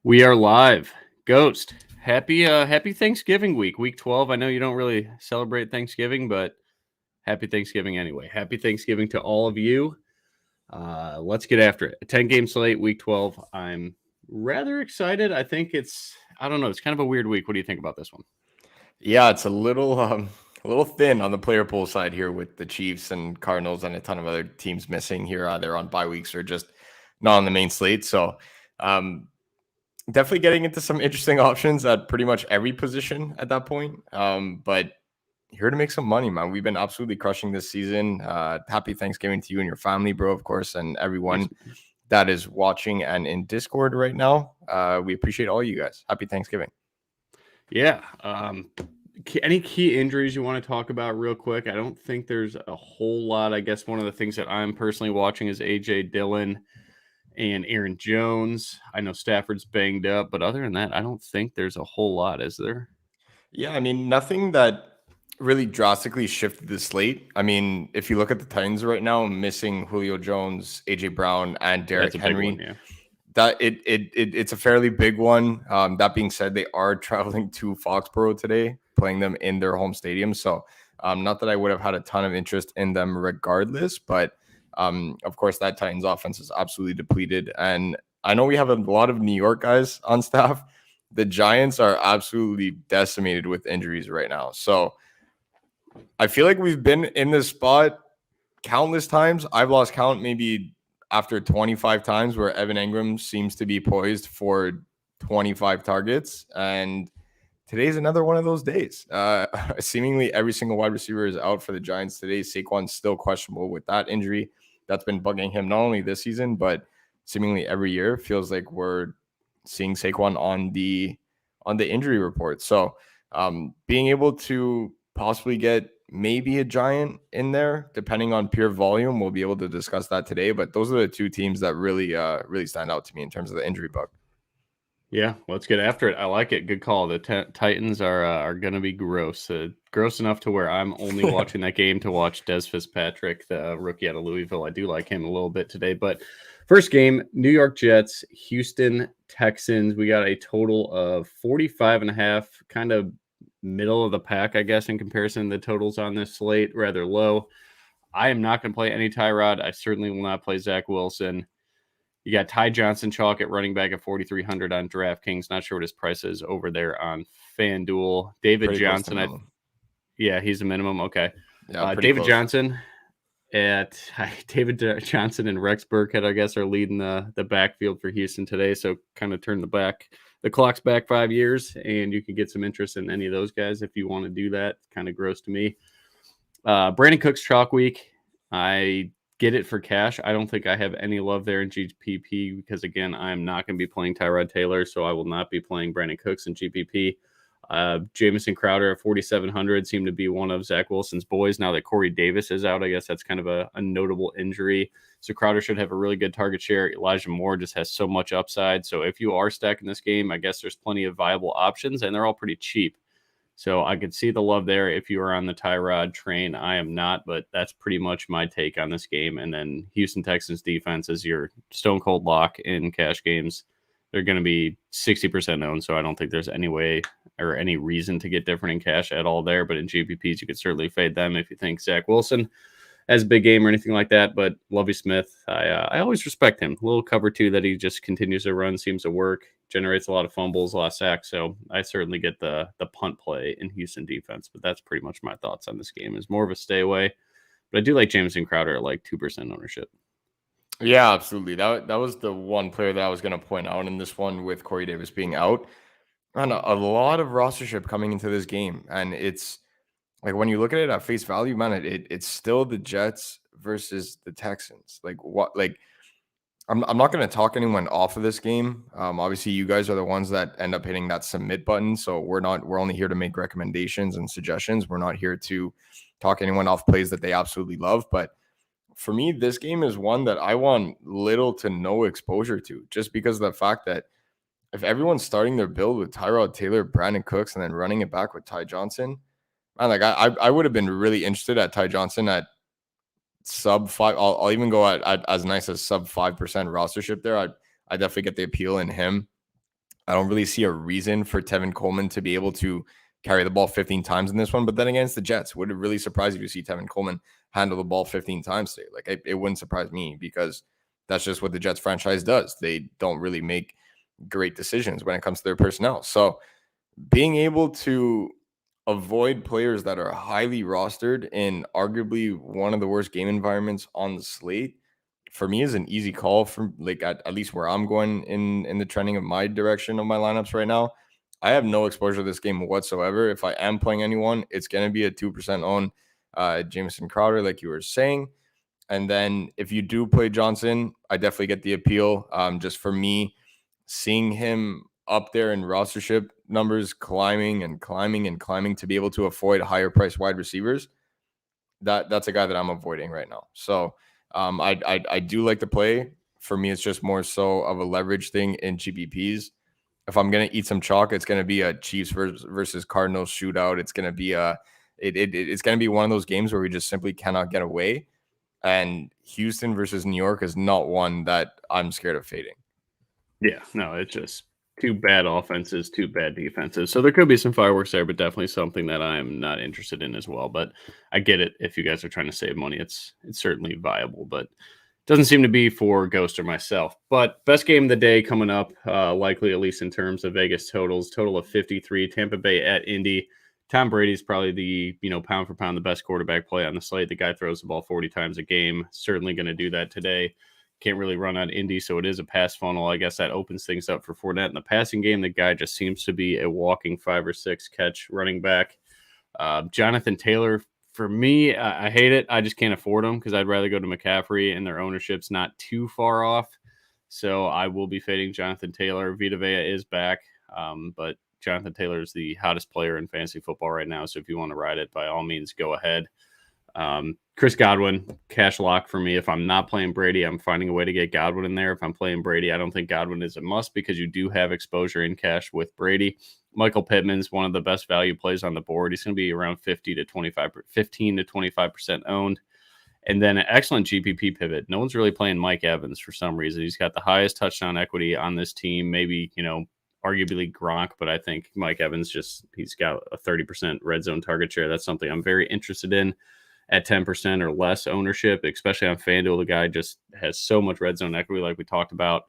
We are live. Ghost, happy Thanksgiving week 12. I know you don't really celebrate Thanksgiving, but happy Thanksgiving anyway. Happy Thanksgiving to all of you. Let's get after it. A 10-game slate, week 12. I'm rather excited. I think it's kind of a weird week. What do you think about this one? Yeah, it's a little thin on the player pool side here with the Chiefs and Cardinals and a ton of other teams missing here, either on bye weeks or just not on the main slate. So definitely getting into some interesting options at pretty much every position at that point. But here to make some money, man. We've been absolutely crushing this season. Happy Thanksgiving to you and your family, bro, of course, and everyone that is watching and in Discord right now. We appreciate all you guys. Happy Thanksgiving. Yeah. Any key injuries you want to talk about real quick? I don't think there's a whole lot. I guess one of the things that I'm personally watching is A.J. Dillon and Aaron Jones. I know Stafford's banged up, but other than that, I don't think there's a whole lot, is there? Yeah, I mean, nothing that really drastically shifted the slate. I mean, if you look at the Titans right now, missing Julio Jones, AJ Brown, and Derrick Henry, one, yeah. that it's a fairly big one. That being said, they are traveling to Foxborough today, playing them in their home stadium. So, not that I would have had a ton of interest in them regardless, but of course, that Titans offense is absolutely depleted. And I know we have a lot of New York guys on staff. The Giants are absolutely decimated with injuries right now. So I feel like we've been in this spot countless times. I've lost count maybe after 25 times where Evan Engram seems to be poised for 25 targets. And today's another one of those days. Seemingly every single wide receiver is out for the Giants today. Saquon's still questionable with that injury. That's been bugging him not only this season, but seemingly every year. Feels like we're seeing Saquon on the injury report. So being able to possibly get maybe a Giant in there, depending on pure volume, we'll be able to discuss that today. But those are the two teams that really stand out to me in terms of the injury bug. Yeah, let's get after it. I like it. Good call. The Titans are going to be gross. Gross enough to where I'm only watching that game to watch Des Fitzpatrick, the rookie out of Louisville. I do like him a little bit today. But first game, New York Jets, Houston Texans. We got a total of 45.5, kind of middle of the pack, I guess, in comparison to the totals on this slate, rather low. I am not going to play any Tyrod. I certainly will not play Zach Wilson. You got Ty Johnson chalk at running back at 4,300 on DraftKings. Not sure what his price is over there on FanDuel. David Pretty Johnson. Yeah, he's a minimum. Okay. Yeah, David Johnson David Johnson and Rex Burkhead, I guess, are leading the backfield for Houston today. So kind of turn the clock's back 5 years, and you can get some interest in any of those guys if you want to do that. Kind of gross to me. Brandon Cooks chalk week. I get it for cash. I don't think I have any love there in GPP because, again, I'm not going to be playing Tyrod Taylor, so I will not be playing Brandon Cooks in GPP. Jamison Crowder at 4,700 seemed to be one of Zach Wilson's boys. Now that Corey Davis is out, I guess that's kind of a notable injury. So Crowder should have a really good target share. Elijah Moore just has so much upside. So if you are stacking this game, I guess there's plenty of viable options, and they're all pretty cheap. So I could see the love there if you are on the Tyrod train. I am not, but that's pretty much my take on this game. And then Houston Texans defense is your stone cold lock in cash games. They're going to be 60% owned, so I don't think there's any way or any reason to get different in cash at all there. But in GPPs, you could certainly fade them if you think Zach Wilson has a big game or anything like that. But Lovie Smith, I always respect him. A little cover two that he just continues to run seems to work. Generates a lot of fumbles, a lot of sacks. So I certainly get the punt play in Houston defense. But that's pretty much my thoughts on this game. Is more of a stay away. But I do like Jamison Crowder at like 2% ownership. Yeah, absolutely. That was the one player that I was going to point out in this one with Corey Davis being out. And a lot of rostership coming into this game. And it's like when you look at it at face value, man, it's still the Jets versus the Texans. Like what? Like I'm not going to talk anyone off of this game. Obviously, you guys are the ones that end up hitting that submit button. So we're only here to make recommendations and suggestions. We're not here to talk anyone off plays that they absolutely love. But for me, this game is one that I want little to no exposure to, just because of the fact that if everyone's starting their build with Tyrod Taylor, Brandon Cooks, and then running it back with Ty Johnson, man, like I would have been really interested at Ty Johnson at sub 5. I'll even go at as nice as sub 5% rostership there. I definitely get the appeal in him. I don't really see a reason for Tevin Coleman to be able to carry the ball 15 times in this one. But then against the Jets, would it really surprise you to see Tevin Coleman handle the ball 15 times today? Like, it wouldn't surprise me, because that's just what the Jets franchise does. They don't really make great decisions when it comes to their personnel. So being able to avoid players that are highly rostered in arguably one of the worst game environments on the slate, for me, is an easy call, from like at least where I'm going in the trending of my direction of my lineups right now. I have no exposure to this game whatsoever. If I am playing anyone, it's going to be a 2% own Jameson Crowder, like you were saying. And then if you do play Johnson, I definitely get the appeal. Just for me, seeing him up there in rostership numbers, climbing and climbing and climbing to be able to avoid higher price wide receivers, that's a guy that I'm avoiding right now. So I do like the play. For me, it's just more so of a leverage thing in GPPs. If I'm gonna eat some chalk, it's gonna be a Chiefs versus Cardinals shootout. It's gonna be it's gonna be one of those games where we just simply cannot get away. And Houston versus New York is not one that I'm scared of fading. Yeah, no, it's just two bad offenses, two bad defenses. So there could be some fireworks there, but definitely something that I'm not interested in as well. But I get it. If you guys are trying to save money, it's certainly viable, but doesn't seem to be for Ghost or myself. But best game of the day coming up, likely at least in terms of Vegas totals. Total of 53. Tampa Bay at Indy. Tom Brady's probably the pound for pound the best quarterback play on the slate. The guy throws the ball 40 times a game. Certainly going to do that today. Can't really run on Indy, so it is a pass funnel. I guess that opens things up for Fournette in the passing game. The guy just seems to be a walking 5 or 6 catch running back. Jonathan Taylor, for me, I hate it. I just can't afford him because I'd rather go to McCaffrey, and their ownership's not too far off. So I will be fading Jonathan Taylor. Vita Vea is back, but Jonathan Taylor is the hottest player in fantasy football right now. So if you want to ride it, by all means, go ahead. Chris Godwin, cash lock for me. If I'm not playing Brady, I'm finding a way to get Godwin in there. If I'm playing Brady, I don't think Godwin is a must because you do have exposure in cash with Brady. Michael Pittman's one of the best value plays on the board. He's going to be around 15 to 25% owned. And then an excellent GPP pivot. No one's really playing Mike Evans for some reason. He's got the highest touchdown equity on this team. Maybe, arguably Gronk, but I think Mike Evans he's got a 30% red zone target share. That's something I'm very interested in at 10% or less ownership, especially on FanDuel. The guy just has so much red zone equity, like we talked about.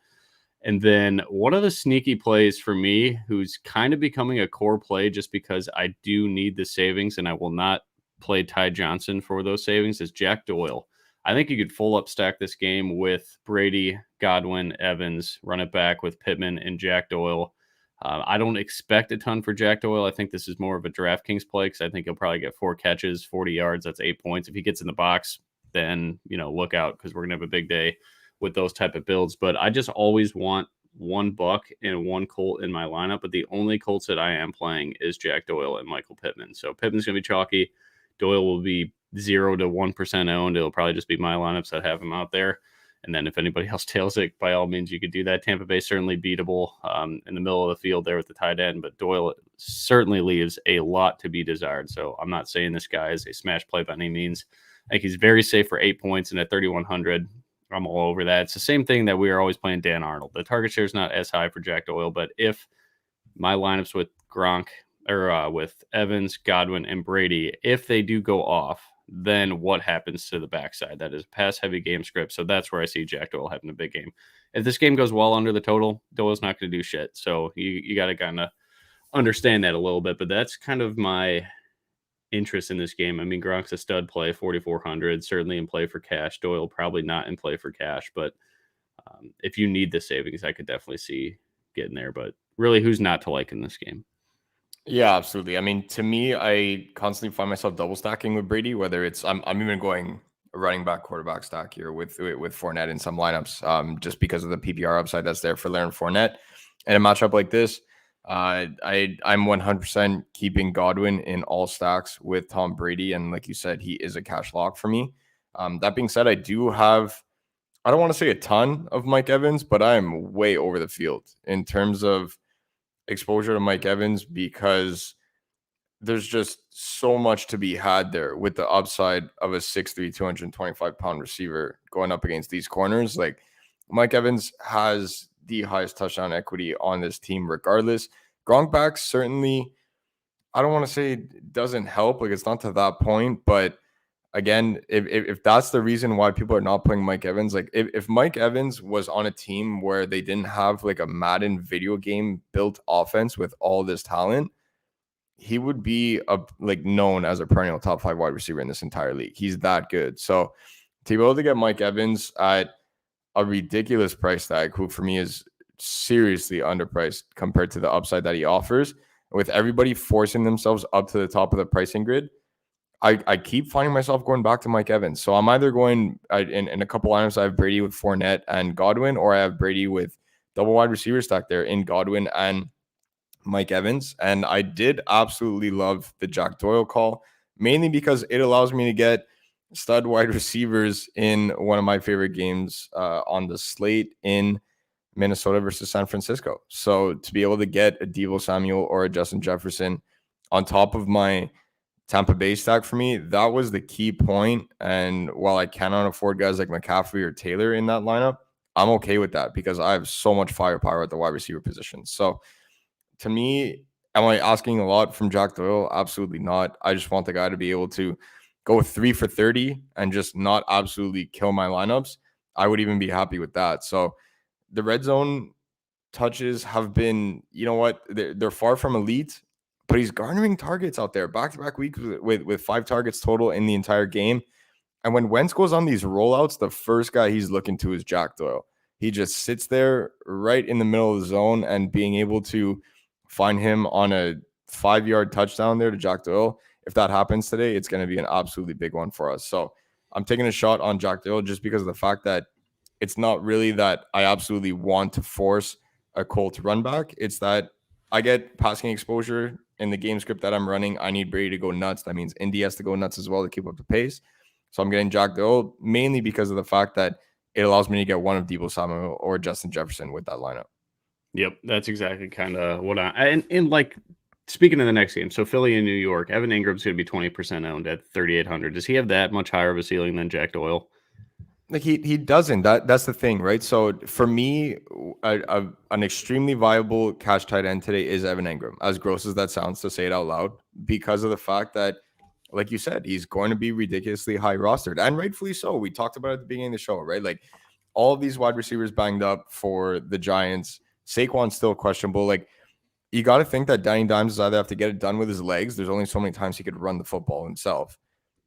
And then one of the sneaky plays for me, who's kind of becoming a core play just because I do need the savings and I will not play Ty Johnson for those savings, is Jack Doyle. I think you could full up stack this game with Brady, Godwin, Evans, run it back with Pittman and Jack Doyle. I don't expect a ton for Jack Doyle. I think this is more of a DraftKings play because I think he'll probably get 4 catches, 40 yards. That's 8 points. If he gets in the box, then, look out because we're going to have a big day with those type of builds. But I just always want one Buck and one Colt in my lineup. But the only Colts that I am playing is Jack Doyle and Michael Pittman. So Pittman's going to be chalky. Doyle will be 0 to 1% owned. It'll probably just be my lineups that have him out there. And then if anybody else tails it, by all means, you could do that. Tampa Bay certainly beatable in the middle of the field there with the tight end, but Doyle certainly leaves a lot to be desired. So I'm not saying this guy is a smash play by any means. I think he's very safe for 8 points, and at 3,100, I'm all over that. It's the same thing that we are always playing Dan Arnold. The target share is not as high for Jack Doyle, but if my lineups with Gronk or with Evans, Godwin, and Brady, if they do go off, then what happens to the backside? That is a pass-heavy game script, so that's where I see Jack Doyle having a big game. If this game goes well under the total, Doyle's not going to do shit. So you got to kind of understand that a little bit, but that's kind of my interest in this game. I mean, Gronk's a stud play, 4,400, certainly in play for cash. Doyle probably not in play for cash, but if you need the savings, I could definitely see getting there. But really, who's not to like in this game? Yeah, absolutely. I mean, to me, I constantly find myself double stacking with Brady, whether it's I'm even going a running back quarterback stack here with Fournette in some lineups, just because of the PPR upside that's there for Leonard Fournette. And a matchup like this, I'm 100% keeping Godwin in all stacks with Tom Brady, and like you said, he is a cash lock for me. That being said, I don't want to say a ton of Mike Evans, but I'm way over the field in terms of exposure to Mike Evans because there's just so much to be had there with the upside of a 6'3", 225-pound receiver going up against these corners. Like, Mike Evans has the highest touchdown equity on this team regardless. Gronk back certainly, I don't want to say it doesn't help. Like, it's not to that point, but again, if that's the reason why people are not playing Mike Evans, like if Mike Evans was on a team where they didn't have like a Madden video game built offense with all this talent, he would be known as a perennial top 5 wide receiver in this entire league. He's that good. So to be able to get Mike Evans at a ridiculous price tag, who for me is seriously underpriced compared to the upside that he offers, with everybody forcing themselves up to the top of the pricing grid, I keep finding myself going back to Mike Evans. So I'm either going in a couple lineups, I have Brady with Fournette and Godwin, or I have Brady with double wide receiver stack there in Godwin and Mike Evans. And I did absolutely love the Jack Doyle call, mainly because it allows me to get stud wide receivers in one of my favorite games on the slate in Minnesota versus San Francisco. So to be able to get a Deebo Samuel or a Justin Jefferson on top of my Tampa Bay stack for me, that was the key point. And while I cannot afford guys like McCaffrey or Taylor in that lineup, I'm okay with that because I have so much firepower at the wide receiver position. So to me, am I asking a lot from Jack Doyle? Absolutely not. I just want the guy to be able to go 3 for 30 and just not absolutely kill my lineups. I would even be happy with that. So the red zone touches have been, you know what, they're far from elite, but he's garnering targets out there back-to-back weeks with 5 targets total in the entire game. And when Wentz goes on these rollouts, the first guy he's looking to is Jack Doyle. He just sits there right in the middle of the zone, and being able to find him on a 5-yard touchdown there to Jack Doyle, if that happens today, it's going to be an absolutely big one for us. So I'm taking a shot on Jack Doyle just because of the fact that it's not really that I absolutely want to force a Colt run back. It's that I get passing exposure in the game script that I'm running. I need Brady to go nuts. That means Indy has to go nuts as well to keep up the pace. So I'm getting Jack Doyle mainly because of the fact that it allows me to get one of Deebo Samuel or Justin Jefferson with that lineup. Yep, that's exactly kind of what and like speaking of the next game. So Philly and New York, Evan Ingram's going to be 20% owned at 3,800. Does he have that much higher of a ceiling than Jack Doyle? Like he doesn't. That's the thing, right? So for me, an extremely viable cash tight end today is Evan Engram. As gross as that sounds to say it out loud, because of the fact that, like you said, he's going to be ridiculously high rostered, and rightfully so. We talked about it at the beginning of the show, right? Like all of these wide receivers banged up for the Giants. Saquon's still questionable. Like you got to think that Danny Dimes is either have to get it done with his legs. There's only so many times he could run the football himself.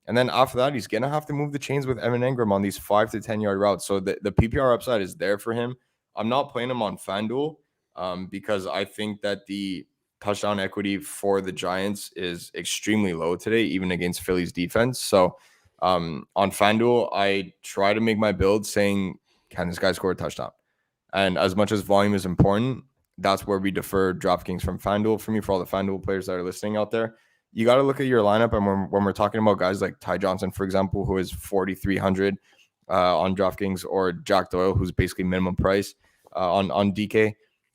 And then after that, he's going to have to move the chains with Evan Engram on these 5 to 10 yard routes. So the PPR upside is there for him. I'm not playing him on FanDuel because I think that the touchdown equity for the Giants is extremely low today, even against Philly's defense. So on FanDuel, I try to make my build saying, can this guy score a touchdown? And as much as volume is important, that's where we defer DraftKings from FanDuel. For me, for all the FanDuel players that are listening out there, you got to look at your lineup. And when we're talking about guys like Ty Johnson, for example, who is 4,300 on DraftKings, or Jack Doyle, who's basically minimum price on DK,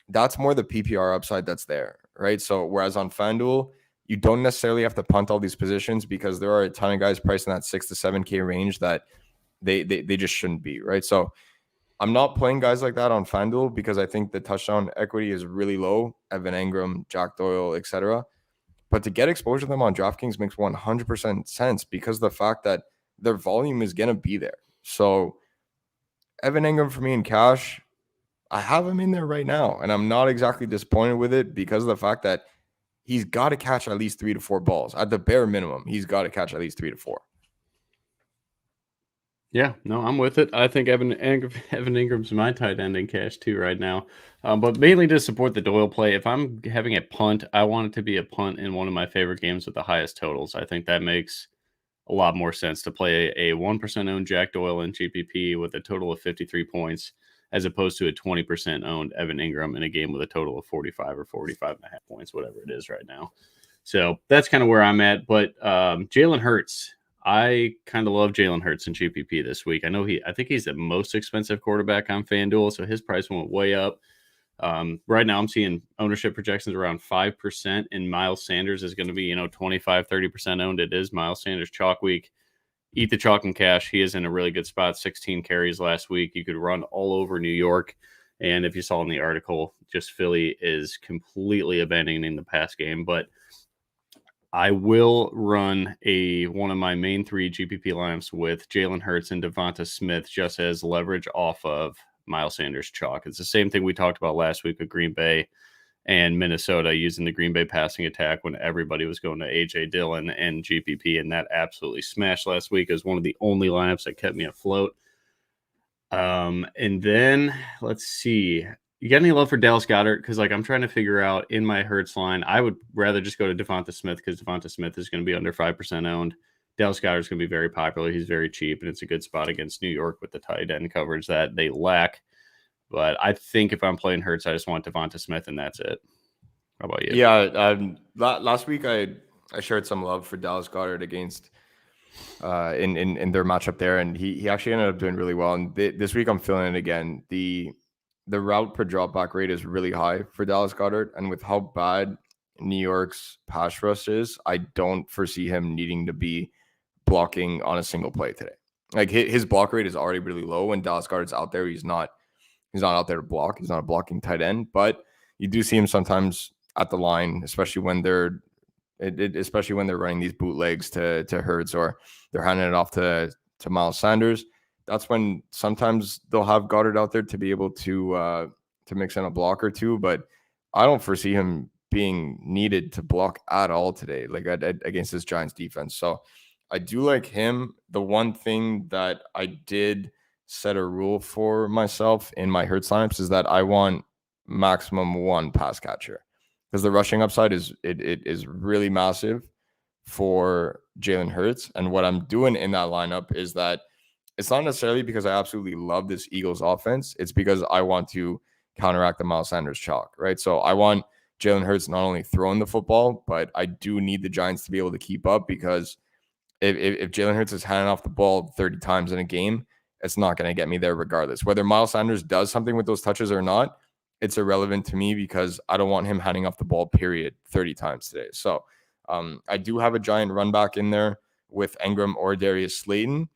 that's more the PPR upside that's there, right? So whereas on FanDuel, you don't necessarily have to punt all these positions because there are a ton of guys priced in that 6 to 7K range that they just shouldn't be, right? So I'm not playing guys like that on FanDuel because I think the touchdown equity is really low. Evan Engram, Jack Doyle, etc. But to get exposure to them on DraftKings makes 100% sense because of the fact that their volume is going to be there. So Evan Engram for me in cash, I have him in there right now, and I'm not exactly disappointed with it because of the fact that he's got to catch at least 3 to 4 balls. At the bare minimum, he's got to catch at least 3 to 4. Yeah, no, I'm with it. I think Evan Ingram's my tight end in cash too right now. But mainly to support the Doyle play. If I'm having a punt, I want it to be a punt in one of my favorite games with the highest totals. I think that makes a lot more sense to play a 1% owned Jack Doyle in GPP with a total of 53 points as opposed to a 20% owned Evan Engram in a game with a total of 45 or 45 and a half points, whatever it is right now. So that's kind of where I'm at. But Jalen Hurts, I kind of love Jalen Hurts in GPP this week. I think he's the most expensive quarterback on FanDuel, so his price went way up. Right now I'm seeing ownership projections around 5%, and Miles Sanders is going to be, 25, 30% owned. It is Miles Sanders chalk week. Eat the chalk and cash. He is in a really good spot. 16 carries last week. You could run all over New York. And if you saw in the article, just Philly is completely abandoning the pass game. But I will run one of my main 3 GPP lineups with Jalen Hurts and Devonta Smith just as leverage off of Miles Sanders chalk. It's the same thing we talked about last week with Green Bay and Minnesota using the Green Bay passing attack when everybody was going to A.J. Dillon and GPP, and that absolutely smashed last week. It was one of the only lineups that kept me afloat. And then let's see. You got any love for Dallas Goddard? Because I'm trying to figure out in my Hurts line, I would rather just go to Devonta Smith because Devonta Smith is going to be under 5% owned. Dallas Goddard is going to be very popular. He's very cheap, and it's a good spot against New York with the tight end coverage that they lack. But I think if I'm playing Hurts, I just want Devonta Smith, and that's it. How about you? Yeah, last week I shared some love for Dallas Goddard against in their matchup there, and he actually ended up doing really well. And this week I'm feeling it again. The route per dropback rate is really high for Dallas Goddard, and with how bad New York's pass rush is, I don't foresee him needing to be blocking on a single play today. Like his block rate is already really low when Dallas Goddard's out there. He's not out there to block. He's not a blocking tight end, but you do see him sometimes at the line, especially when they're running these bootlegs to Hurts or they're handing it off to Miles Sanders. That's when sometimes they'll have Goddard out there to be able to mix in a block or two, but I don't foresee him being needed to block at all today, against this Giants defense. So I do like him. The one thing that I did set a rule for myself in my Hurts lineups is that I want maximum 1 pass catcher because the rushing upside is really massive for Jalen Hurts. And what I'm doing in that lineup is that it's not necessarily because I absolutely love this Eagles offense. It's because I want to counteract the Miles Sanders chalk, right? So I want Jalen Hurts not only throwing the football, but I do need the Giants to be able to keep up because if Jalen Hurts is handing off the ball 30 times in a game, it's not going to get me there regardless. Whether Miles Sanders does something with those touches or not, it's irrelevant to me because I don't want him handing off the ball, period, 30 times today. So I do have a giant run back in there with Engram or Darius Slayton.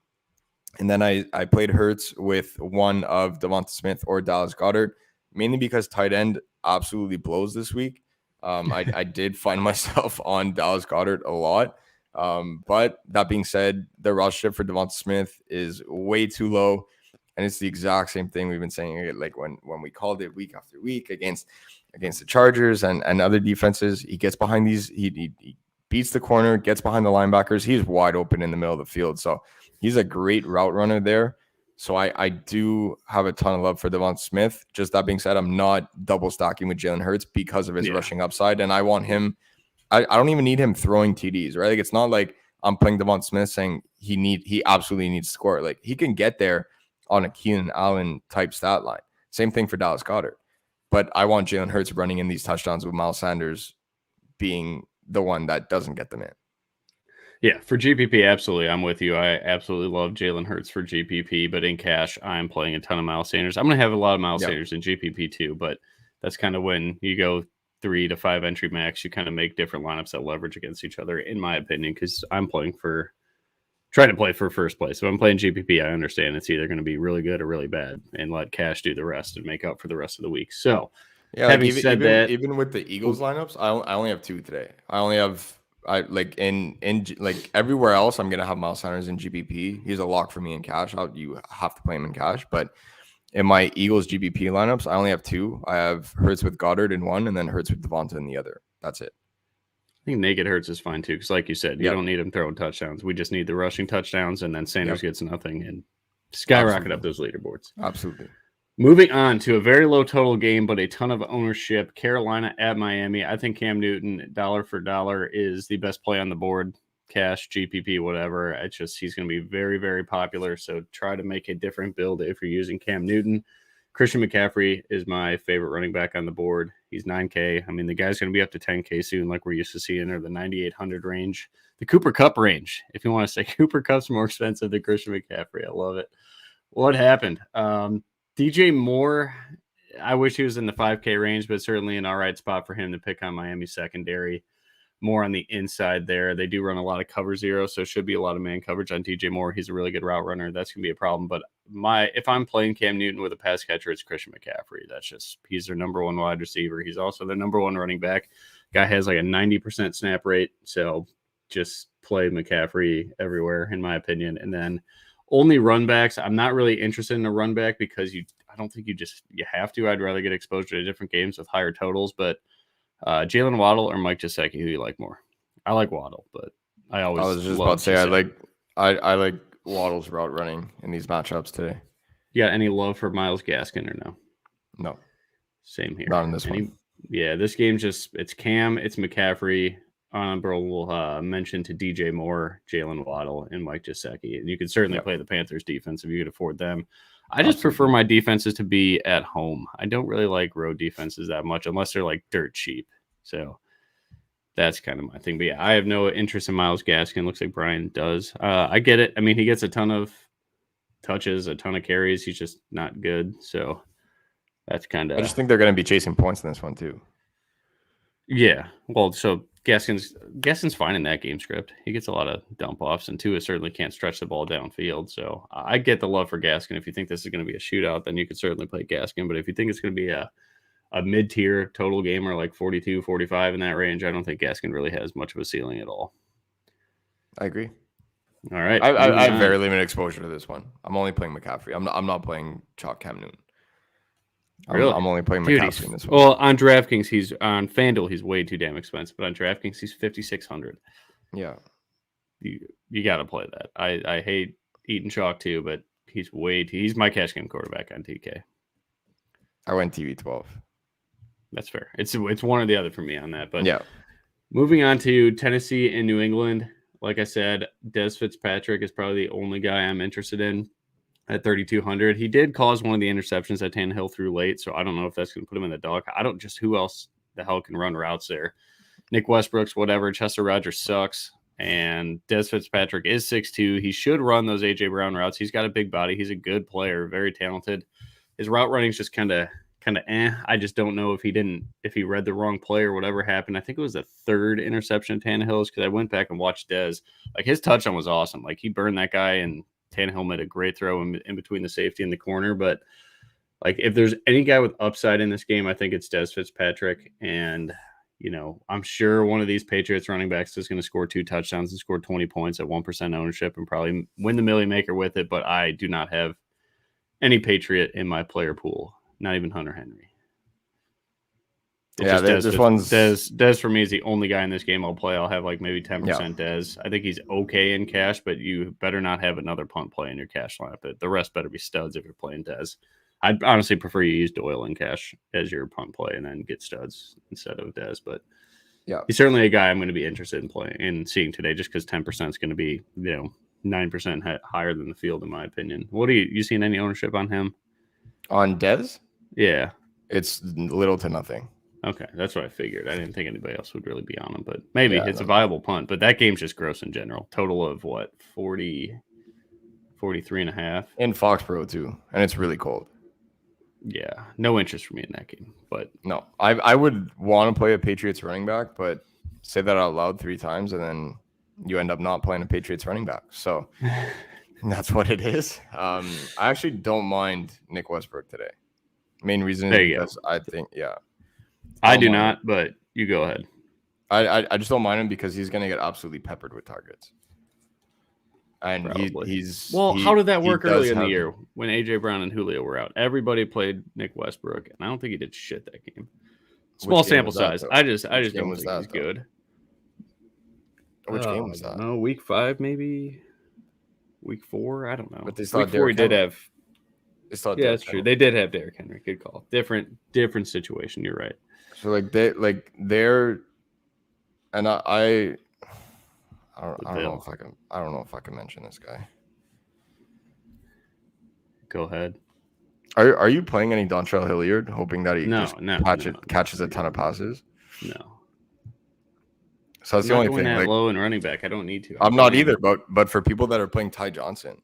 And then I played Hurts with one of Devonta Smith or Dallas Goddard, mainly because tight end absolutely blows this week. I did find myself on Dallas Goddard a lot. But that being said, the roster for Devonta Smith is way too low. And it's the exact same thing we've been saying, like when we called it week after week against the Chargers and other defenses. He gets behind these, he beats the corner, gets behind the linebackers. He's wide open in the middle of the field. So he's a great route runner there. So I do have a ton of love for Devonta Smith. Just that being said, I'm not double stacking with Jalen Hurts because of his rushing upside. And I want him, I don't even need him throwing TDs, right? Like it's not like I'm playing Devonta Smith saying he absolutely needs to score. Like he can get there on a Keenan Allen type stat line. Same thing for Dallas Goddard. But I want Jalen Hurts running in these touchdowns with Miles Sanders being the one that doesn't get them in. Yeah, for GPP, absolutely. I'm with you. I absolutely love Jalen Hurts for GPP, but in cash, I'm playing a ton of Miles Sanders. I'm going to have a lot of Miles Sanders in GPP too, but that's kind of when you go 3 to 5 entry max, you kind of make different lineups that leverage against each other, in my opinion, because I'm trying to play for first place. If I'm playing GPP, I understand it's either going to be really good or really bad and let cash do the rest and make up for the rest of the week. So, having said that, even with the Eagles lineups, I only have 2 today. Everywhere else, I'm going to have Miles Sanders in GPP. He's a lock for me in cash. You have to play him in cash. But in my Eagles GPP lineups, I only have 2. I have Hurts with Goddard in one and then Hurts with Devonta in the other. That's it. I think naked Hurts is fine too, because like you said, you don't need him throwing touchdowns. We just need the rushing touchdowns, and then Sanders gets nothing and skyrocket up those leaderboards. Absolutely. Moving on to a very low total game, but a ton of ownership. Carolina at Miami. I think Cam Newton, dollar for dollar, is the best play on the board. Cash, GPP, whatever. He's going to be very, very popular. So try to make a different build if you're using Cam Newton. Christian McCaffrey is my favorite running back on the board. He's 9K. I mean, the guy's going to be up to 10K soon, like we're used to seeing, or the 9,800 range, the Cooper Kupp range. If you want to say Cooper Kupp's more expensive than Christian McCaffrey, I love it. What happened? DJ Moore, I wish he was in the 5K range, but certainly an all right spot for him to pick on Miami secondary. more on the inside there. They do run a lot of cover zero, so it should be a lot of man coverage on DJ Moore. He's a really good route runner. That's going to be a problem. But if I'm playing Cam Newton with a pass catcher, it's Christian McCaffrey. He's their number one wide receiver. He's also their number one running back. Guy has like a 90% snap rate. So just play McCaffrey everywhere, in my opinion. And then only run backs. I'm not really interested in a run back because I don't think you have to. I'd rather get exposure to different games with higher totals. But Jalen Waddle or Mike Gesicki, who you like more? I like Waddle, but I was just about to say I like Waddle's route running in these matchups today. You got any love for Myles Gaskin or no? No. Same here. Not in this one. Yeah, this game's it's Cam, it's McCaffrey. Bro, we'll mention to DJ Moore, Jalen Waddle, and Mike Gesicki. And you can certainly play the Panthers defense if you could afford them. I just prefer my defenses to be at home. I don't really like road defenses that much unless they're like dirt cheap. So that's kind of my thing. But yeah, I have no interest in Myles Gaskin. Looks like Brian does. I get it. I mean, he gets a ton of touches, a ton of carries. He's just not good. So that's kind of. I just think they're going to be chasing points in this one too. Yeah. Well, so Gaskin's fine in that game script. He gets a lot of dump offs, and Tua certainly can't stretch the ball downfield. So I get the love for Gaskin. If you think this is going to be a shootout, then you could certainly play Gaskin. But if you think it's going to be a mid-tier total gamer like 42, 45 in that range, I don't think Gaskin really has much of a ceiling at all. I agree. All right. I have very limited exposure to this one. I'm only playing McCaffrey. I'm not playing Chalk Cam Newton. Really? I'm only playing McCaffrey in this one. Well, on DraftKings, he's on FanDuel. He's way too damn expensive, but on DraftKings, he's 5,600. Yeah, you got to play that. I hate eating chalk too, but he's my cash game quarterback on TK. I went TV 12. That's fair. It's one or the other for me on that. But yeah, moving on to Tennessee and New England. Like I said, Des Fitzpatrick is probably the only guy I'm interested in. At 3,200, he did cause one of the interceptions that Tannehill threw late, so I don't know if that's going to put him in the dog. Who else the hell can run routes there? Nick Westbrook's whatever. Chester Rogers sucks, and Des Fitzpatrick is 6'2". He should run those A.J. Brown routes. He's got a big body. He's a good player, very talented. His route running is just kind of I just don't know if he read the wrong play or whatever happened. I think it was the third interception of Tannehill's because I went back and watched Des. Like, his touchdown was awesome. Like, he burned that guy, and Tannehill made a great throw in between the safety and the corner. But like, if there's any guy with upside in this game, I think it's Des Fitzpatrick. And, I'm sure one of these Patriots running backs is going to score 2 touchdowns and score 20 points at 1% ownership and probably win the Millie Maker with it. But I do not have any Patriot in my player pool, not even Hunter Henry. This one's Des for me is the only guy in this game I'll play. I'll have like maybe 10% Des. I think he's okay in cash, but you better not have another punt play in your cash lineup. But the rest better be studs if you're playing Des. I'd honestly prefer you use Doyle in cash as your punt play and then get studs instead of Des. But yeah, he's certainly a guy I'm going to be interested in playing and seeing today, just because 10% is going to be 9% higher than the field in my opinion. What are you seeing any ownership on him? On Des? Yeah, it's little to nothing. Okay, that's what I figured. I didn't think anybody else would really be on him, but maybe it's a viable punt. But that game's just gross in general. Total of what, 43 and a half? In Foxborough too, and it's really cold. Yeah, no interest for me in that game. But no, I would want to play a Patriots running back, but say that out loud 3 times, and then you end up not playing a Patriots running back. So that's what it is. I actually don't mind Nick Westbrook today. Main reason is because I think, I do not, but you go ahead. I just don't mind him because he's going to get absolutely peppered with targets. And how did that work earlier in the year when A.J. Brown and Julio were out? Everybody played Nick Westbrook, and I don't think he did shit that game. Small sample size. I just don't think he's good. Which game was that? No, week 5 maybe. Week 4, I don't know. But they week 4 he did have. Yeah, that's true. They did have Derrick Henry. Good call. Different situation. You're right. So they're, and I don't know if I can. I don't know if I can mention this guy. Go ahead. Are you playing any Dontrell Hilliard, hoping that he catches a ton of passes? No. So that's the only thing. That low in running back, I don't need to. I'm not either. But for people that are playing Ty Johnson,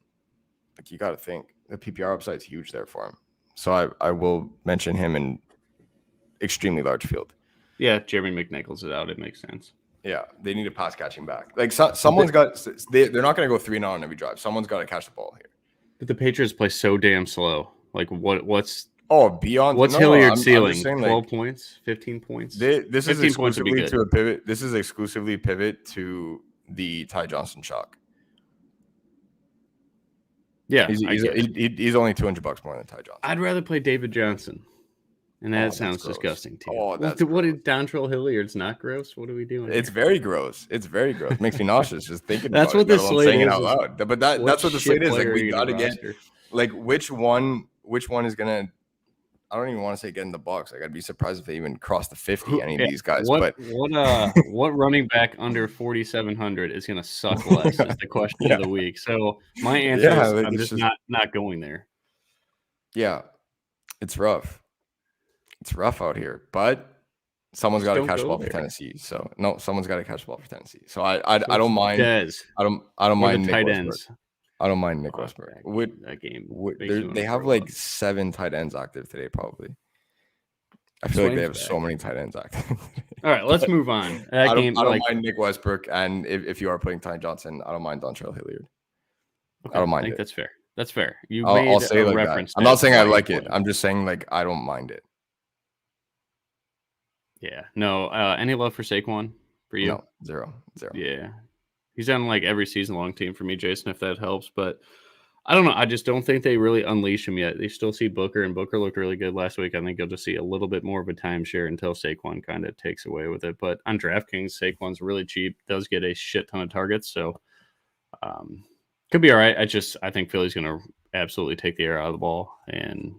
like, you got to think the PPR upside is huge there for him. So I will mention him in extremely large field. Yeah, Jeremy McNichols is out. It makes sense. Yeah, they need a pass catching back. Like someone's got. They're not going to go 3-0 on every drive. Someone's got to catch the ball here. But the Patriots play so damn slow. Like what's beyond what's no, Hilliard's I'm ceiling? just saying, 12 like, points, 15 points. This is 15 points would be exclusively good. to a pivot. This is exclusively pivot to the Ty Johnson shock. Yeah, he's only $200 more than Ty Johnson. I'd rather play David Johnson. And that sounds disgusting too. What is Dontrell Hilliard's not gross? What are we doing? It's very gross. It's very gross. Makes me nauseous just thinking that's about what it. The slate saying is. It out loud. But that's what the slate is. Like, we gotta get like which one is gonna. I don't even want to say get in the box. Like, I'd be surprised if they even cross the 50. Any of these guys. What running back under 4,700 is gonna suck less? Is the question of the week. So my answer is I'm just not going there. Yeah, it's rough. It's rough out here, but someone's got to catch the ball for Tennessee. So no, someone's got to catch the ball for Tennessee. So I don't mind. I don't mind Nick tight ends. I don't mind Nick Westbrook. That game. They have like 7 tight ends active today, probably. I feel like they have so many tight ends active. All right, let's move on. I don't mind Nick Westbrook, and if you are putting Ty Johnson, I don't mind Dontrell Hilliard. Okay, I don't mind. I think that's fair. That's fair. I'll say like reference. I'm not saying I like it. I'm just saying, like, I don't mind it. Yeah. No. Any love for Saquon for you? No. Zero. Yeah. He's on like every season-long team for me, Jason, if that helps. But I don't know. I just don't think they really unleash him yet. They still see Booker, and Booker looked really good last week. I think you'll just see a little bit more of a timeshare until Saquon kind of takes away with it. But on DraftKings, Saquon's really cheap. Does get a shit ton of targets. So could be all right. I think Philly's going to absolutely take the air out of the ball. And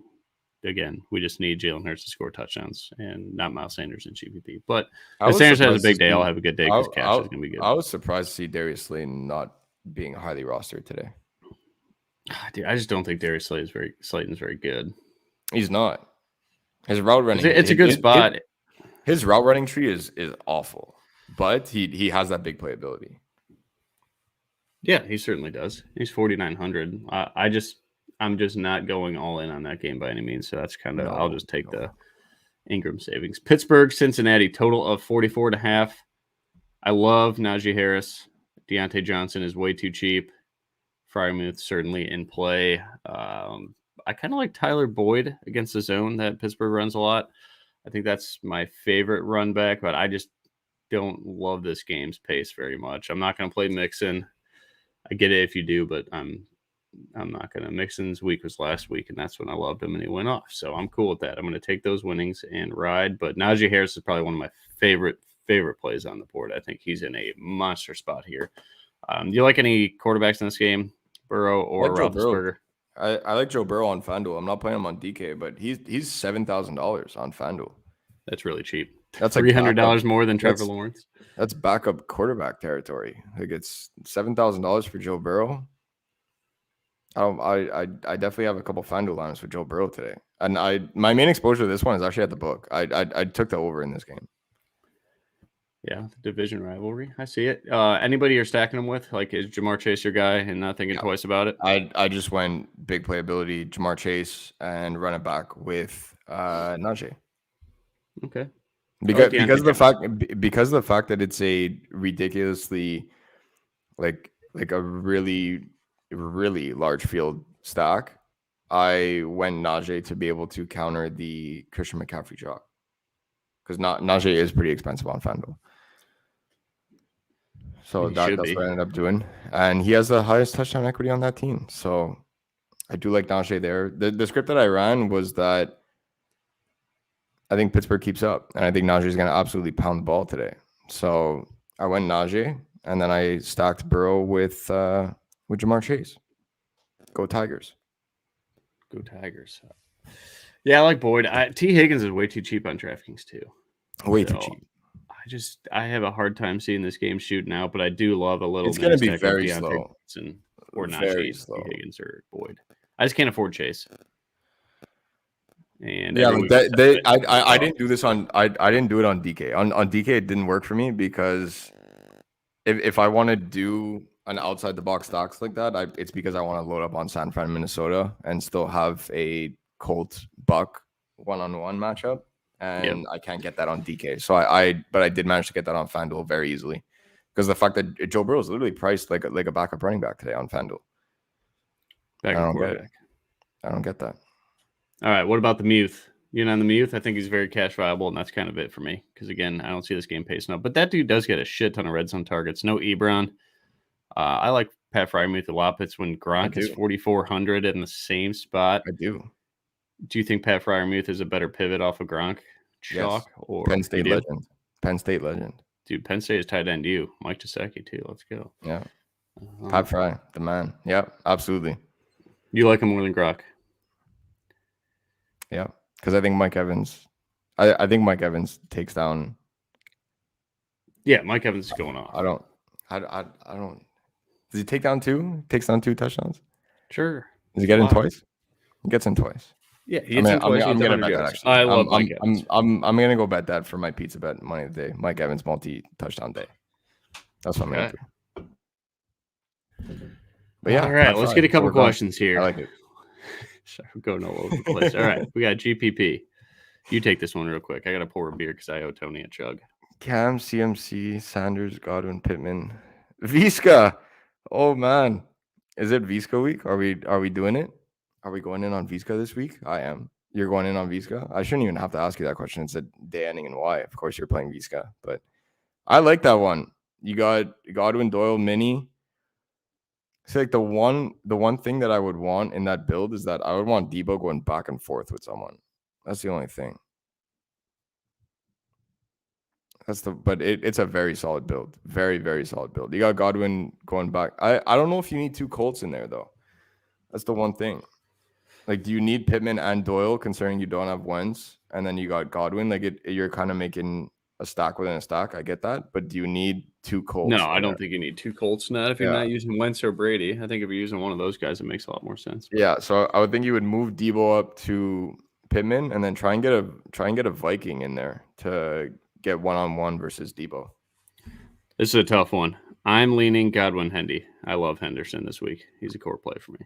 again, we just need Jalen Hurts to score touchdowns and not Miles Sanders and GPP. But if Sanders has a big day, I'll have a good day because cash is going to be good. I was surprised to see Darius Lee not being highly rostered today. Dude, I just don't think Darius Slayton's very good. He's not. His route running. It's a good spot. His route running tree is awful, but he has that big playability. Yeah, he certainly does. He's 4,900. I'm just not going all in on that game by any means. So that's kind of I'll just take the Engram savings. Pittsburgh, Cincinnati, total of 44.5. I love Najee Harris. Deontay Johnson is way too cheap. Freiermuth certainly in play. I kind of like Tyler Boyd against the zone that Pittsburgh runs a lot. I think that's my favorite run back, but I just don't love this game's pace very much. I'm not going to play Mixon. I get it if you do, but I'm not going to. Mixon's week was last week, and that's when I loved him, and he went off. So I'm cool with that. I'm going to take those winnings and ride. But Najee Harris is probably one of my favorite plays on the board. I think he's in a monster spot here. Do you like any quarterbacks in this game, Burrow or Roethlisberger? I like Joe Burrow on FanDuel. I'm not playing him on DK, but he's $7,000 on FanDuel. That's really cheap. That's $300 more than Trevor Lawrence. That's backup quarterback territory. Like, it's $7,000 for Joe Burrow. I definitely have a couple FanDuel lines for Joe Burrow today, and my main exposure to this one is actually at the book. I took the over in this game. Yeah, the division rivalry. I see it. Anybody you're stacking them with? Like, is Jamar Chase your guy and not thinking twice about it? I just went big playability, Jamar Chase, and run it back with Najee. Okay. Because of the fact that it's a ridiculously like a really, really large field stack, I went Najee to be able to counter the Christian McCaffrey chalk. Because Najee is pretty expensive on FanDuel. So that's what I ended up doing. And he has the highest touchdown equity on that team. So I do like Najee there. The script that I ran was that I think Pittsburgh keeps up. And I think Najee is going to absolutely pound the ball today. So I went Najee. And then I stacked Burrow with Jamar Chase. Go Tigers. Go Tigers. Yeah, I like Boyd. T. Higgins is way too cheap on DraftKings too. Way too cheap. I have a hard time seeing this game shooting out, but I do love a little. It's going to be very slow. Or not Chase, T. Higgins or Boyd. I just can't afford Chase. And yeah, I didn't do this on. I didn't do it on DK. On DK, it didn't work for me because if I want to do an outside the box stocks like that, it's because I want to load up on San Fran, Minnesota, and still have a Colt Buck 1-on-1 matchup. and I can't get that on DK. So but I did manage to get that on FanDuel very easily because the fact that Joe Burrow is literally priced like a backup running back today on FanDuel. I don't get it. I don't get that. All right, what about the Muth? On the Muth, I think he's very cash viable, and that's kind of it for me. Because, again, I don't see this game pacing up. But that dude does get a shit ton of red zone targets. No Ebron. I like Pat Fryermuth a lot. But it's when Gronk is 4,400 in the same spot. I do. Do you think Pat Fryermuth is a better pivot off of Gronk? Chalk? Yes. Or Penn State legend. Penn State legend. Dude, Penn State is tight end you. Mike Gesicki, too. Let's go. Yeah. Pat Fry, the man. Yep, absolutely. You like him more than Gronk? Yeah, because I think Mike Evans. I think Mike Evans takes down. Yeah, Mike Evans is going off. I don't. Does he take down two? Takes down 2 touchdowns. Sure. Does he get in twice? He gets in twice. Yeah, he gets in twice. I'm gonna bet that actually. I love Mike Evans. I'm gonna go bet that for my pizza bet money of the day. Mike Evans multi-touchdown day. That's what I'm gonna do. But yeah, all right. Let's get a couple questions here. I like it. Sorry, we're going all over the place. All right, we got GPP. You take this one real quick. I got to pour a beer because I owe Tony a chug. Cam, CMC, Sanders, Godwin, Pittman, Visca. Oh man, is it Visca week? Are we doing it? Are we going in on Visca this week? I am. You're going in on Visca? I shouldn't even have to ask you that question. It's a day ending in Y. Of course, you're playing Visca, but I like that one. You got Godwin, Doyle, Mini. It's like the one thing that I would want in that build is that I would want Debo going back and forth with someone. That's the only thing. But it's a very solid build. Very, very solid build. You got Godwin going back. I don't know if you need 2 Colts in there though. That's the one thing. Like, do you need Pittman and Doyle considering you don't have Wentz and then you got Godwin? Like you're kind of making a stack within a stack. I get that, but do you need 2 Colts? No, I don't think you need 2 Colts in that if you're not using Wentz or Brady. I think if you're using one of those guys, it makes a lot more sense. Yeah, so I would think you would move Debo up to Pittman and then try and get a Viking in there to get one-on-one versus Debo. This is a tough one. I'm leaning Godwin Hendy. I love Henderson this week. He's a core play for me.